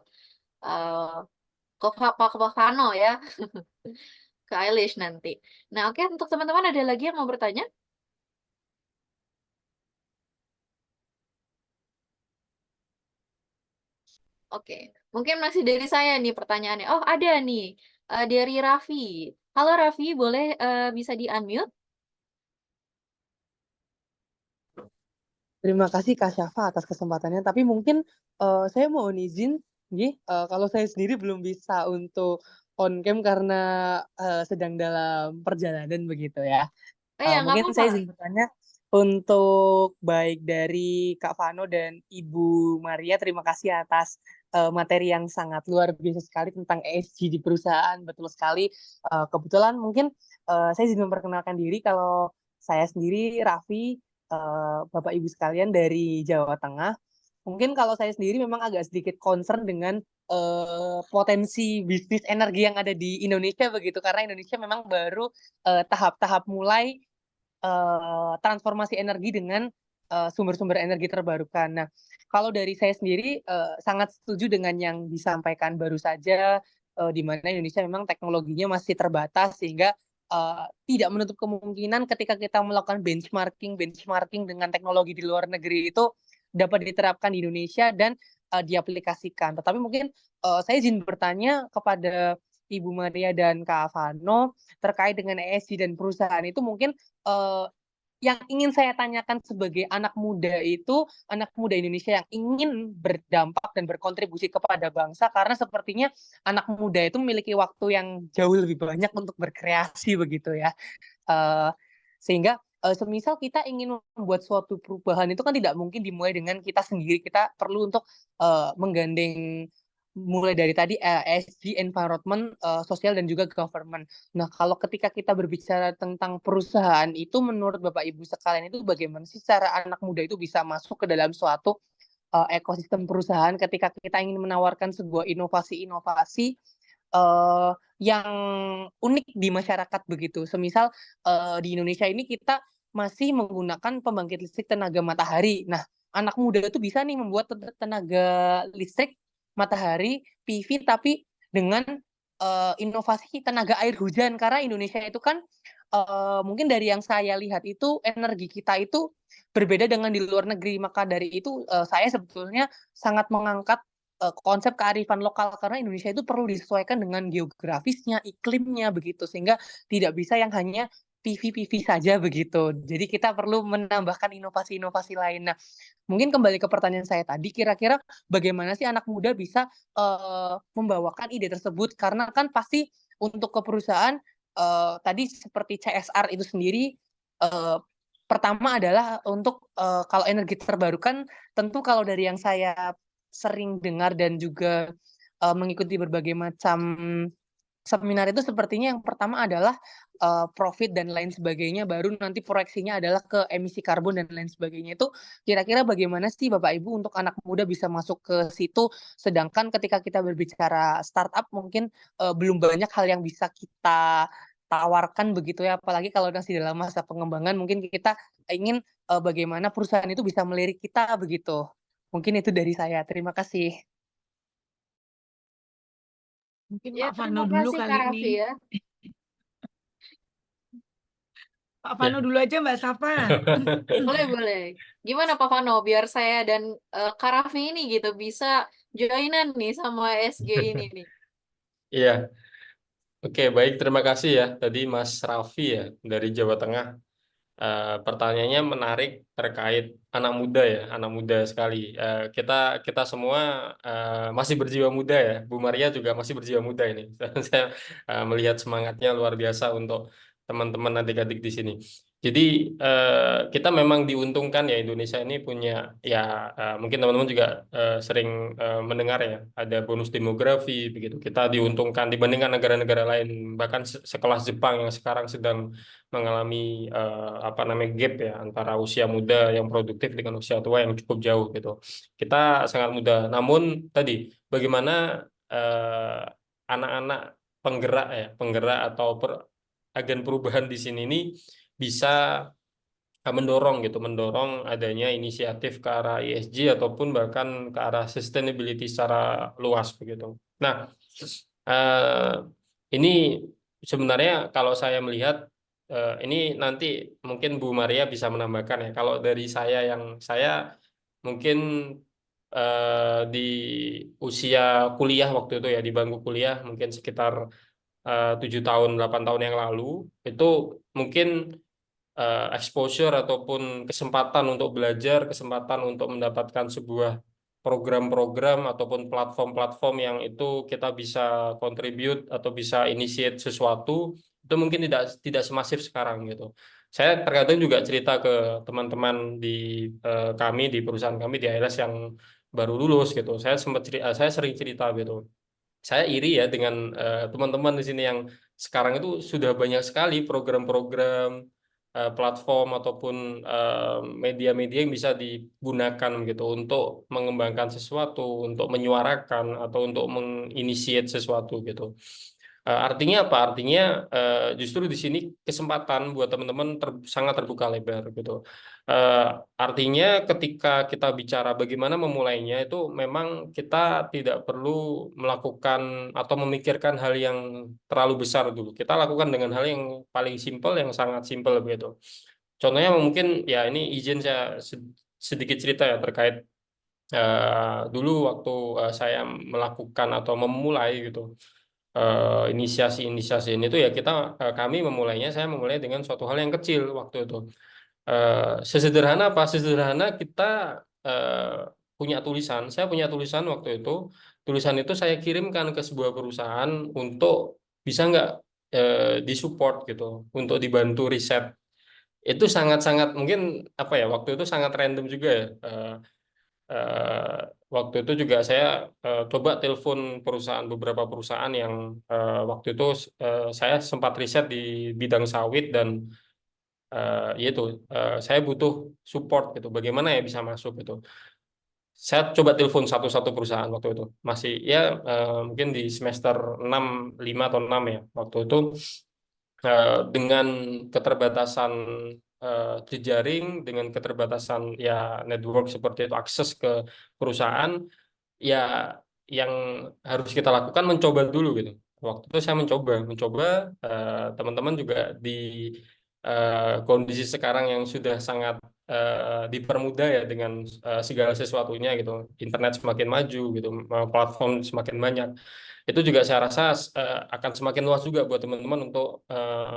Pak Vano ya ke Eilish nanti. Nah, oke, untuk teman-teman ada lagi yang mau bertanya? Oke, mungkin masih dari saya nih pertanyaannya. Oh, ada nih dari Raffi. Halo Raffi, boleh bisa di-unmute? Terima kasih Kak Syafa atas kesempatannya. Tapi mungkin saya mau izin, kalau saya sendiri belum bisa untuk on cam karena sedang dalam perjalanan begitu ya. Oh ya, nggak Mungkin apa-apa. saya izin bertanya untuk baik dari Kak Vano dan Ibu Maria, terima kasih atas materi yang sangat luar biasa sekali tentang ESG di perusahaan. Betul sekali. Kebetulan mungkin saya izin memperkenalkan diri kalau saya sendiri Raffi, Bapak Ibu sekalian dari Jawa Tengah. Mungkin kalau saya sendiri memang agak sedikit concern dengan potensi bisnis energi yang ada di Indonesia begitu, karena Indonesia memang baru tahap-tahap mulai transformasi energi dengan sumber-sumber energi terbarukan. Nah, kalau dari saya sendiri sangat setuju dengan yang disampaikan baru saja, di mana Indonesia memang teknologinya masih terbatas sehingga tidak menutup kemungkinan ketika kita melakukan benchmarking dengan teknologi di luar negeri itu dapat diterapkan di Indonesia dan diaplikasikan. Tetapi mungkin saya izin bertanya kepada Ibu Maria dan Kak Vano terkait dengan ESG dan perusahaan itu mungkin yang ingin saya tanyakan sebagai anak muda Indonesia yang ingin berdampak dan berkontribusi kepada bangsa, karena sepertinya anak muda itu memiliki waktu yang jauh lebih banyak untuk berkreasi begitu ya. Sehingga semisal kita ingin membuat suatu perubahan itu kan tidak mungkin dimulai dengan kita sendiri, kita perlu untuk menggandeng mulai dari tadi ESG, environment, sosial dan juga government. Nah, kalau ketika kita berbicara tentang perusahaan itu menurut Bapak Ibu sekalian itu bagaimana sih cara anak muda itu bisa masuk ke dalam suatu ekosistem perusahaan ketika kita ingin menawarkan sebuah inovasi-inovasi yang unik di masyarakat begitu. Semisal di Indonesia ini kita masih menggunakan pembangkit listrik tenaga matahari. Nah, anak muda itu bisa nih membuat tenaga listrik matahari PV tapi dengan inovasi tenaga air hujan, karena Indonesia itu kan mungkin dari yang saya lihat itu energi kita itu berbeda dengan di luar negeri, maka dari itu saya sebetulnya sangat mengangkat konsep kearifan lokal, karena Indonesia itu perlu disesuaikan dengan geografisnya, iklimnya begitu, sehingga tidak bisa yang hanya PV saja begitu. Jadi kita perlu menambahkan inovasi-inovasi lain. Nah, mungkin kembali ke pertanyaan saya tadi, kira-kira bagaimana sih anak muda bisa membawakan ide tersebut? Karena kan pasti untuk ke perusahaan tadi seperti CSR itu sendiri Pertama adalah untuk kalau energi terbarukan, tentu kalau dari yang saya sering dengar dan juga mengikuti berbagai macam seminar itu sepertinya yang pertama adalah profit dan lain sebagainya, baru nanti proyeksinya adalah ke emisi karbon dan lain sebagainya. Itu kira-kira bagaimana sih Bapak Ibu untuk anak muda bisa masuk ke situ, sedangkan ketika kita berbicara startup mungkin belum banyak hal yang bisa kita tawarkan begitu ya, apalagi kalau masih dalam masa pengembangan, mungkin kita ingin bagaimana perusahaan itu bisa melirik kita begitu. Mungkin itu dari saya. Terima kasih. Mungkin Ya, Pak Vano terima dulu kasih kali Kak ini. Raffi ya. Pak Ya. Vano dulu aja Mbak Safa. Boleh, boleh. Gimana Pak Vano, biar saya dan Kak Raffi ini gitu bisa joinan nih sama SG ini nih. Iya, oke baik terima kasih ya tadi Mas Raffi ya dari Jawa Tengah. Pertanyaannya menarik terkait anak muda ya, anak muda sekali. Kita kita semua masih berjiwa muda ya. Bu Maria juga masih berjiwa muda ini. Saya melihat semangatnya luar biasa untuk teman-teman adik-adik di sini. Jadi kita memang diuntungkan ya Indonesia ini punya ya mungkin teman-teman juga sering mendengar ya ada bonus demografi begitu. Kita diuntungkan dibandingkan negara-negara lain bahkan sekelas Jepang yang sekarang sedang mengalami apa namanya gap ya antara usia muda yang produktif dengan usia tua yang cukup jauh gitu. Kita sangat muda. Namun tadi bagaimana eh, anak-anak penggerak ya, penggerak atau agen perubahan di sini ini bisa mendorong gitu, mendorong adanya inisiatif ke arah ESG ataupun bahkan ke arah sustainability secara luas begitu. Nah, eh, ini sebenarnya kalau saya melihat ini nanti mungkin Bu Maria bisa menambahkan ya. Kalau dari saya mungkin di usia kuliah waktu itu ya di bangku kuliah mungkin sekitar 7 tahun 8 tahun yang lalu itu mungkin exposure ataupun kesempatan untuk belajar, kesempatan untuk mendapatkan sebuah program-program ataupun platform-platform yang itu kita bisa contribute atau bisa initiate sesuatu itu mungkin tidak semasif sekarang gitu. Saya terkadang juga cerita ke teman-teman di kami di perusahaan kami di ALS yang baru lulus gitu. Saya sering cerita gitu. Saya iri ya dengan teman-teman di sini yang sekarang itu sudah banyak sekali program-program platform ataupun media-media yang bisa digunakan gitu untuk mengembangkan sesuatu, untuk menyuarakan atau untuk menginisiate sesuatu gitu. Artinya apa? Artinya justru di sini kesempatan buat teman-teman sangat terbuka lebar gitu. Eh, Artinya ketika kita bicara bagaimana memulainya itu memang kita tidak perlu melakukan atau memikirkan hal yang terlalu besar dulu. Kita lakukan dengan hal yang paling simpel, yang sangat simpel begitu. Contohnya mungkin ya ini izin saya sedikit cerita ya terkait dulu waktu saya melakukan atau memulai gitu inisiasi-inisiasi ini tuh ya kami memulainya saya memulai dengan suatu hal yang kecil waktu itu. Sesederhana apa? Sesederhana kita eh, punya tulisan. Saya punya tulisan waktu itu. Tulisan itu saya kirimkan ke sebuah perusahaan untuk bisa nggak disupport gitu, untuk dibantu riset. Itu sangat-sangat mungkin apa ya? Waktu itu sangat random juga ya. Eh, Waktu itu juga saya coba telepon beberapa perusahaan yang waktu itu saya sempat riset di bidang sawit dan yaitu saya butuh support gitu. Bagaimana ya bisa masuk gitu. Saya coba telepon satu-satu perusahaan waktu itu. Masih ya mungkin di semester 6 5 atau 6 ya. Waktu itu dengan keterbatasan jejaring, dengan keterbatasan ya network seperti itu akses ke perusahaan ya yang harus kita lakukan mencoba dulu gitu. Waktu itu saya mencoba teman-teman juga di kondisi sekarang yang sudah sangat dipermudah ya dengan segala sesuatunya gitu. Internet semakin maju gitu, platform semakin banyak. Itu juga saya rasa akan semakin luas juga buat teman-teman untuk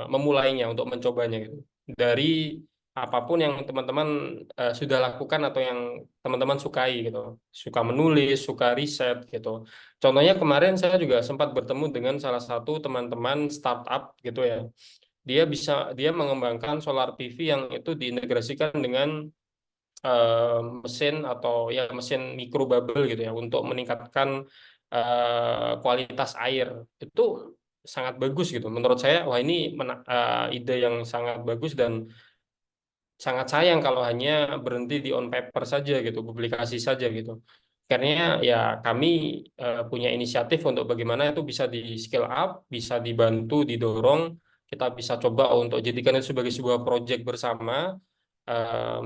memulainya, untuk mencobanya gitu. Dari apapun yang teman-teman sudah lakukan atau yang teman-teman sukai gitu. Suka menulis, suka riset gitu. Contohnya kemarin saya juga sempat bertemu dengan salah satu teman-teman startup gitu ya. dia mengembangkan solar PV yang itu diintegrasikan dengan mesin atau ya mesin micro bubble gitu ya untuk meningkatkan kualitas air. Itu sangat bagus gitu. Menurut saya, wah ini ide yang sangat bagus dan sangat sayang kalau hanya berhenti di on paper saja gitu, publikasi saja gitu. Karena ya kami punya inisiatif untuk bagaimana itu bisa di scale up, bisa dibantu, didorong. Kita bisa coba untuk jadikan itu sebagai sebuah project bersama,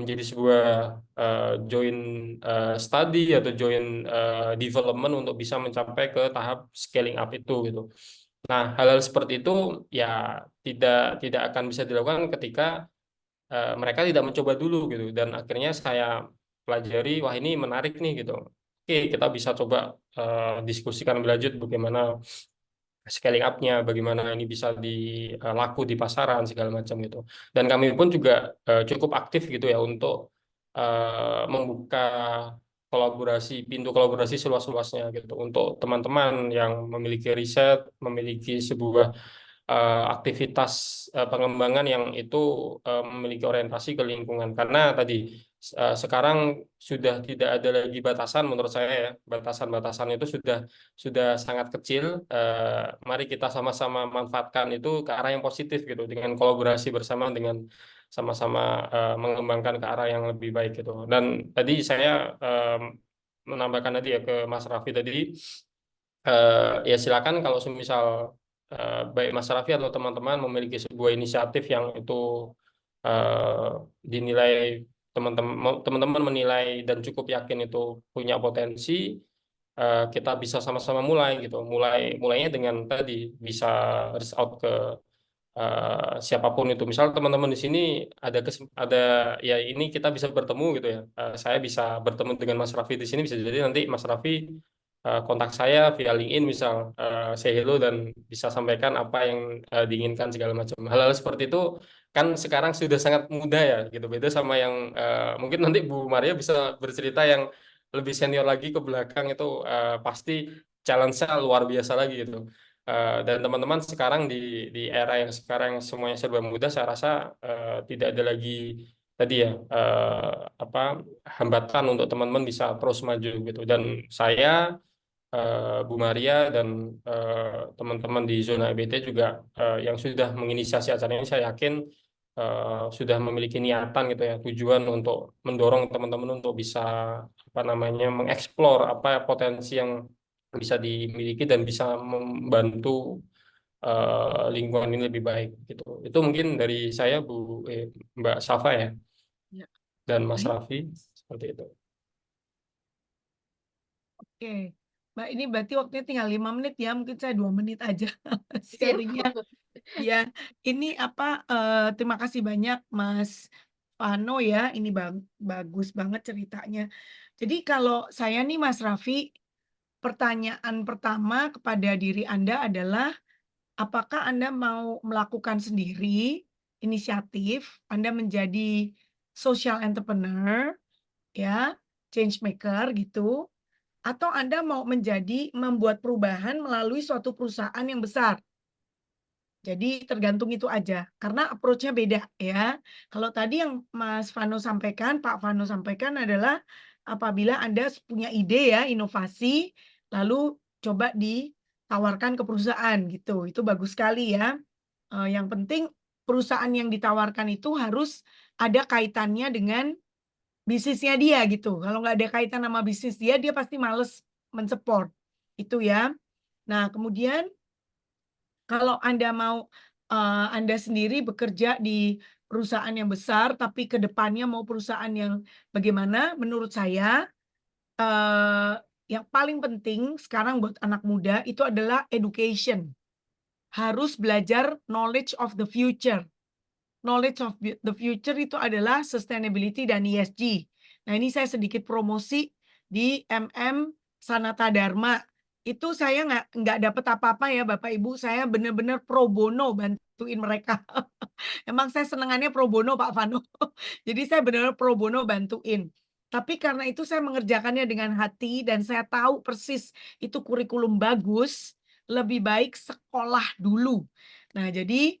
menjadi sebuah joint study atau joint development untuk bisa mencapai ke tahap scaling up itu gitu. Nah, hal-hal seperti itu ya tidak akan bisa dilakukan ketika mereka tidak mencoba dulu gitu, dan akhirnya saya pelajari, wah ini menarik nih gitu. Oke, kita bisa coba diskusikan lebih lanjut bagaimana scaling up-nya, bagaimana ini bisa laku di pasaran segala macam gitu. Dan kami pun juga cukup aktif gitu ya untuk membuka pintu kolaborasi seluas-luasnya gitu untuk teman-teman yang memiliki riset, memiliki sebuah aktivitas pengembangan yang itu memiliki orientasi ke lingkungan. Karena tadi sekarang sudah tidak ada lagi batasan, menurut saya ya, batasan-batasan itu sudah sangat kecil. Mari kita sama-sama manfaatkan itu ke arah yang positif gitu, dengan kolaborasi bersama, dengan sama-sama mengembangkan ke arah yang lebih baik gitu. Dan tadi saya menambahkan tadi ya ke Mas Raffi tadi, ya silakan kalau semisal baik Mas Raffi atau teman-teman memiliki sebuah inisiatif yang itu eh, dinilai, teman-teman menilai dan cukup yakin itu punya potensi, kita bisa sama-sama mulai gitu. Mulainya dengan tadi bisa reach out ke siapapun itu. Misal teman-teman di sini ada ya ini kita bisa bertemu gitu ya. Saya bisa bertemu dengan Mas Raffi di sini, bisa jadi nanti Mas Raffi kontak saya via LinkedIn misal, say hello dan bisa sampaikan apa yang diinginkan segala macam. Hal-hal seperti itu kan sekarang sudah sangat mudah ya gitu. Beda sama yang mungkin nanti Bu Maria bisa bercerita yang lebih senior lagi ke belakang itu, pasti challenge-nya luar biasa lagi gitu. Dan teman-teman sekarang di era yang sekarang semuanya serba mudah, saya rasa tidak ada lagi tadi ya apa hambatan untuk teman-teman bisa terus maju gitu. Dan saya, Bu Maria dan teman-teman di zona EBT juga yang sudah menginisiasi acara ini, saya yakin sudah memiliki niatan gitu ya, tujuan untuk mendorong teman-teman untuk bisa apa namanya mengeksplor apa potensi yang bisa dimiliki dan bisa membantu lingkungan ini lebih baik gitu. Itu mungkin dari saya, Mbak Safa ya, Ya. dan Mas Baik. Raffi seperti itu. Oke, Mbak, ini berarti waktunya tinggal 5 menit ya, mungkin saya 2 menit aja Siap. sharingnya. Ya, ini terima kasih banyak Mas Vano ya, ini bagus banget ceritanya. Jadi kalau saya nih Mas Raffi, pertanyaan pertama kepada diri Anda adalah, apakah Anda mau melakukan sendiri inisiatif, Anda menjadi social entrepreneur, ya, change maker gitu, atau Anda mau membuat perubahan melalui suatu perusahaan yang besar? Jadi tergantung itu aja, karena approach-nya beda ya. Kalau tadi yang Mas Vano sampaikan, Pak Vano sampaikan adalah apabila Anda punya ide ya, inovasi, lalu coba ditawarkan ke perusahaan gitu. Itu bagus sekali ya. Yang penting perusahaan yang ditawarkan itu harus ada kaitannya dengan bisnisnya dia gitu. Kalau nggak ada kaitan sama bisnis dia, dia pasti males men-support. Itu ya. Nah, kemudian kalau Anda mau, Anda sendiri bekerja di perusahaan yang besar, tapi ke depannya mau perusahaan yang bagaimana, menurut saya, eee, yang paling penting sekarang buat anak muda itu adalah education. Harus belajar knowledge of the future. Knowledge of the future itu adalah sustainability dan ESG. Nah, ini saya sedikit promosi di MM Sanata Dharma. Itu saya nggak dapat apa-apa ya Bapak Ibu, saya benar-benar pro bono bantuin mereka. Emang saya senengannya pro bono Pak Vano. Jadi saya benar-benar pro bono bantuin. Tapi karena itu saya mengerjakannya dengan hati dan saya tahu persis itu kurikulum bagus, lebih baik sekolah dulu. Nah, jadi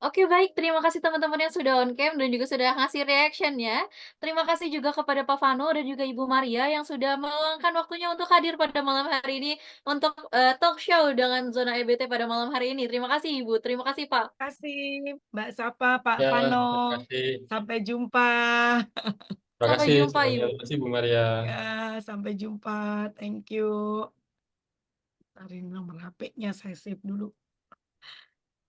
Oke, baik. Terima kasih teman-teman yang sudah on cam dan juga sudah ngasih reaction-nya. Terima kasih juga kepada Pak Vano dan juga Ibu Maria yang sudah meluangkan waktunya untuk hadir pada malam hari ini untuk talk show dengan Zona EBT pada malam hari ini. Terima kasih Ibu, terima kasih Pak. Terima kasih Mbak Safa, Pak Ya, Vano. terima kasih. Sampai jumpa. Terima Sampai kasih jumpa semuanya. Ibu. Terima kasih Bu Maria. Ya, sampai jumpa. Thank you. Tarik nomor HP-nya saya save dulu.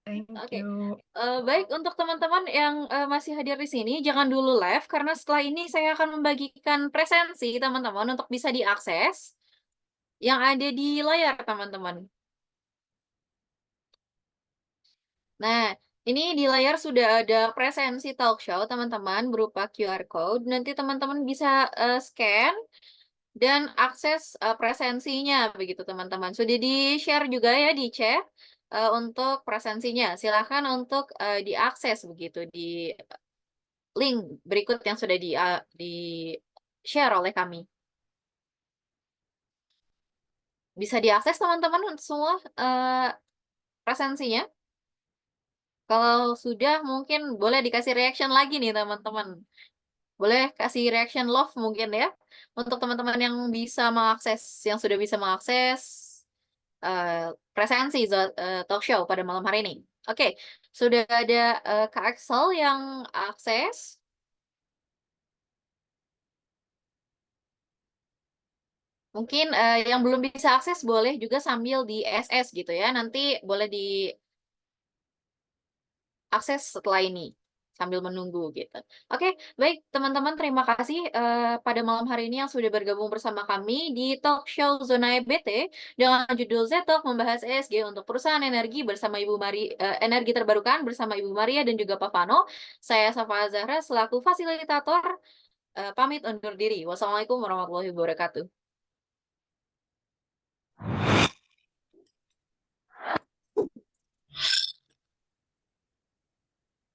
Thank Oke. you. Baik, untuk teman-teman yang masih hadir di sini, jangan dulu live karena setelah ini saya akan membagikan presensi teman-teman untuk bisa diakses yang ada di layar teman-teman. Nah, ini di layar sudah ada presensi talk show teman-teman berupa QR code. Nanti teman-teman bisa scan dan akses presensinya begitu teman-teman. Sudah di-share juga ya di chat untuk presensinya. Silakan untuk diakses begitu di link berikut yang sudah di-share oleh kami. Bisa diakses teman-teman semua presensinya. Kalau sudah mungkin boleh dikasih reaction lagi nih teman-teman. Boleh kasih reaction love mungkin ya. Untuk teman-teman yang bisa mengakses, yang sudah bisa mengakses presensi talk show pada malam hari ini. Oke, sudah ada Kak Axel yang akses. Mungkin yang belum bisa akses boleh juga sambil di SS gitu ya. Nanti boleh diakses setelah ini sambil menunggu gitu. Oke, baik teman-teman, terima kasih pada malam hari ini yang sudah bergabung bersama kami di talk show Zona EBT dengan judul Z-Talk membahas ESG untuk perusahaan energi bersama energi terbarukan bersama Ibu Maria dan juga Pak Vano. Saya Safa Zahra selaku fasilitator pamit undur diri. Wassalamualaikum warahmatullahi wabarakatuh.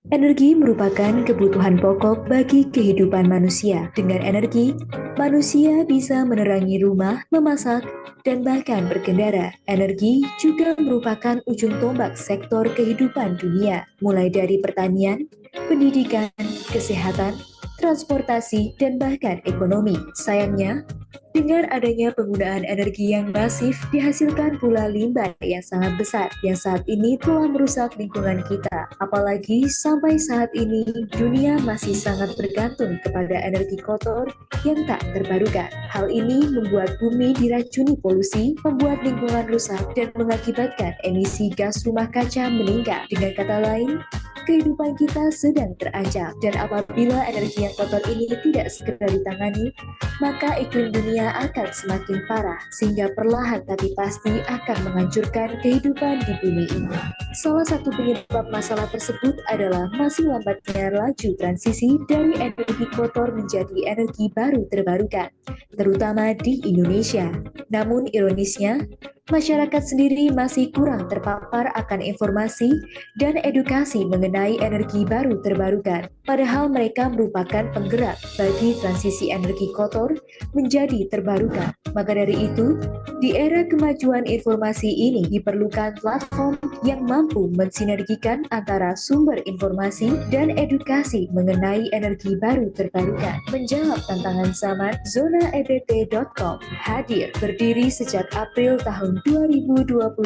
Energi merupakan kebutuhan pokok bagi kehidupan manusia. Dengan energi, manusia bisa menerangi rumah, memasak, dan bahkan berkendara. Energi juga merupakan ujung tombak sektor kehidupan dunia, mulai dari pertanian, pendidikan, kesehatan, transportasi, dan bahkan ekonomi. Sayangnya, dengan adanya penggunaan energi yang masif, dihasilkan pula limbah yang sangat besar, yang saat ini telah merusak lingkungan kita. Apalagi sampai saat ini, dunia masih sangat bergantung kepada energi kotor yang tak terbarukan. Hal ini membuat bumi diracuni polusi, membuat lingkungan rusak, dan mengakibatkan emisi gas rumah kaca meningkat. Dengan kata lain, kehidupan kita sedang terancam, dan apabila energi yang kotor ini tidak segera ditangani, maka iklim dunia akan semakin parah, sehingga perlahan tapi pasti akan menghancurkan kehidupan di bumi ini. Salah satu penyebab masalah tersebut adalah masih lambatnya laju transisi dari energi kotor menjadi energi baru terbarukan, terutama di Indonesia. Namun ironisnya, masyarakat sendiri masih kurang terpapar akan informasi dan edukasi mengenai energi baru terbarukan, padahal mereka merupakan penggerak bagi transisi energi kotor menjadi terbarukan. Maka dari itu, di era kemajuan informasi ini diperlukan platform yang mampu mensinergikan antara sumber informasi dan edukasi mengenai energi baru terbarukan. Menjawab tantangan zaman, zonaebt.com hadir berdiri sejak April tahun 2021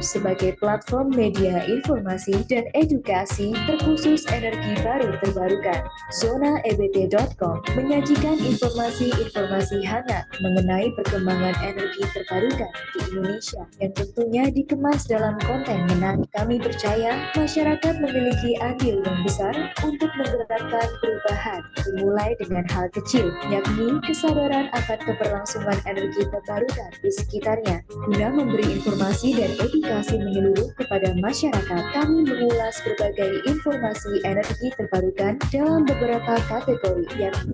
sebagai platform media informasi dan edukasi terkhusus energi baru terbarukan. Zonaebt.com menyajikan informasi-informasi hangat mengenai perkembangan energi terbarukan di Indonesia yang tentunya dikemas dalam konten menarik. Kami percaya masyarakat memiliki andil yang besar untuk menggerakkan perubahan, dimulai dengan hal kecil, yakni kesadaran akan keberlangsungan energi terbarukan di sekitarnya. Guna memberi informasi dan edukasi menyeluruh kepada masyarakat, kami mengulas berbagai informasi energi terbarukan dalam beberapa kategori, yakni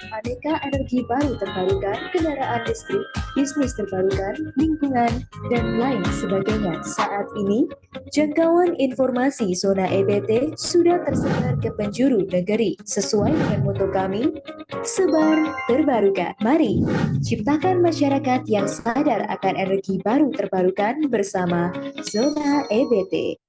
aneka energi baru terbarukan, kendaraan listrik, bisnis terbarukan, lingkungan, dan lain sebagainya. Saat ini, jangkauan informasi Zona EBT sudah tersebar ke penjuru negeri. Sesuai dengan moto kami, sebar terbarukan. Mari ciptakan masyarakat yang sadar akan energi baru terbarukan bersama Zona EBT.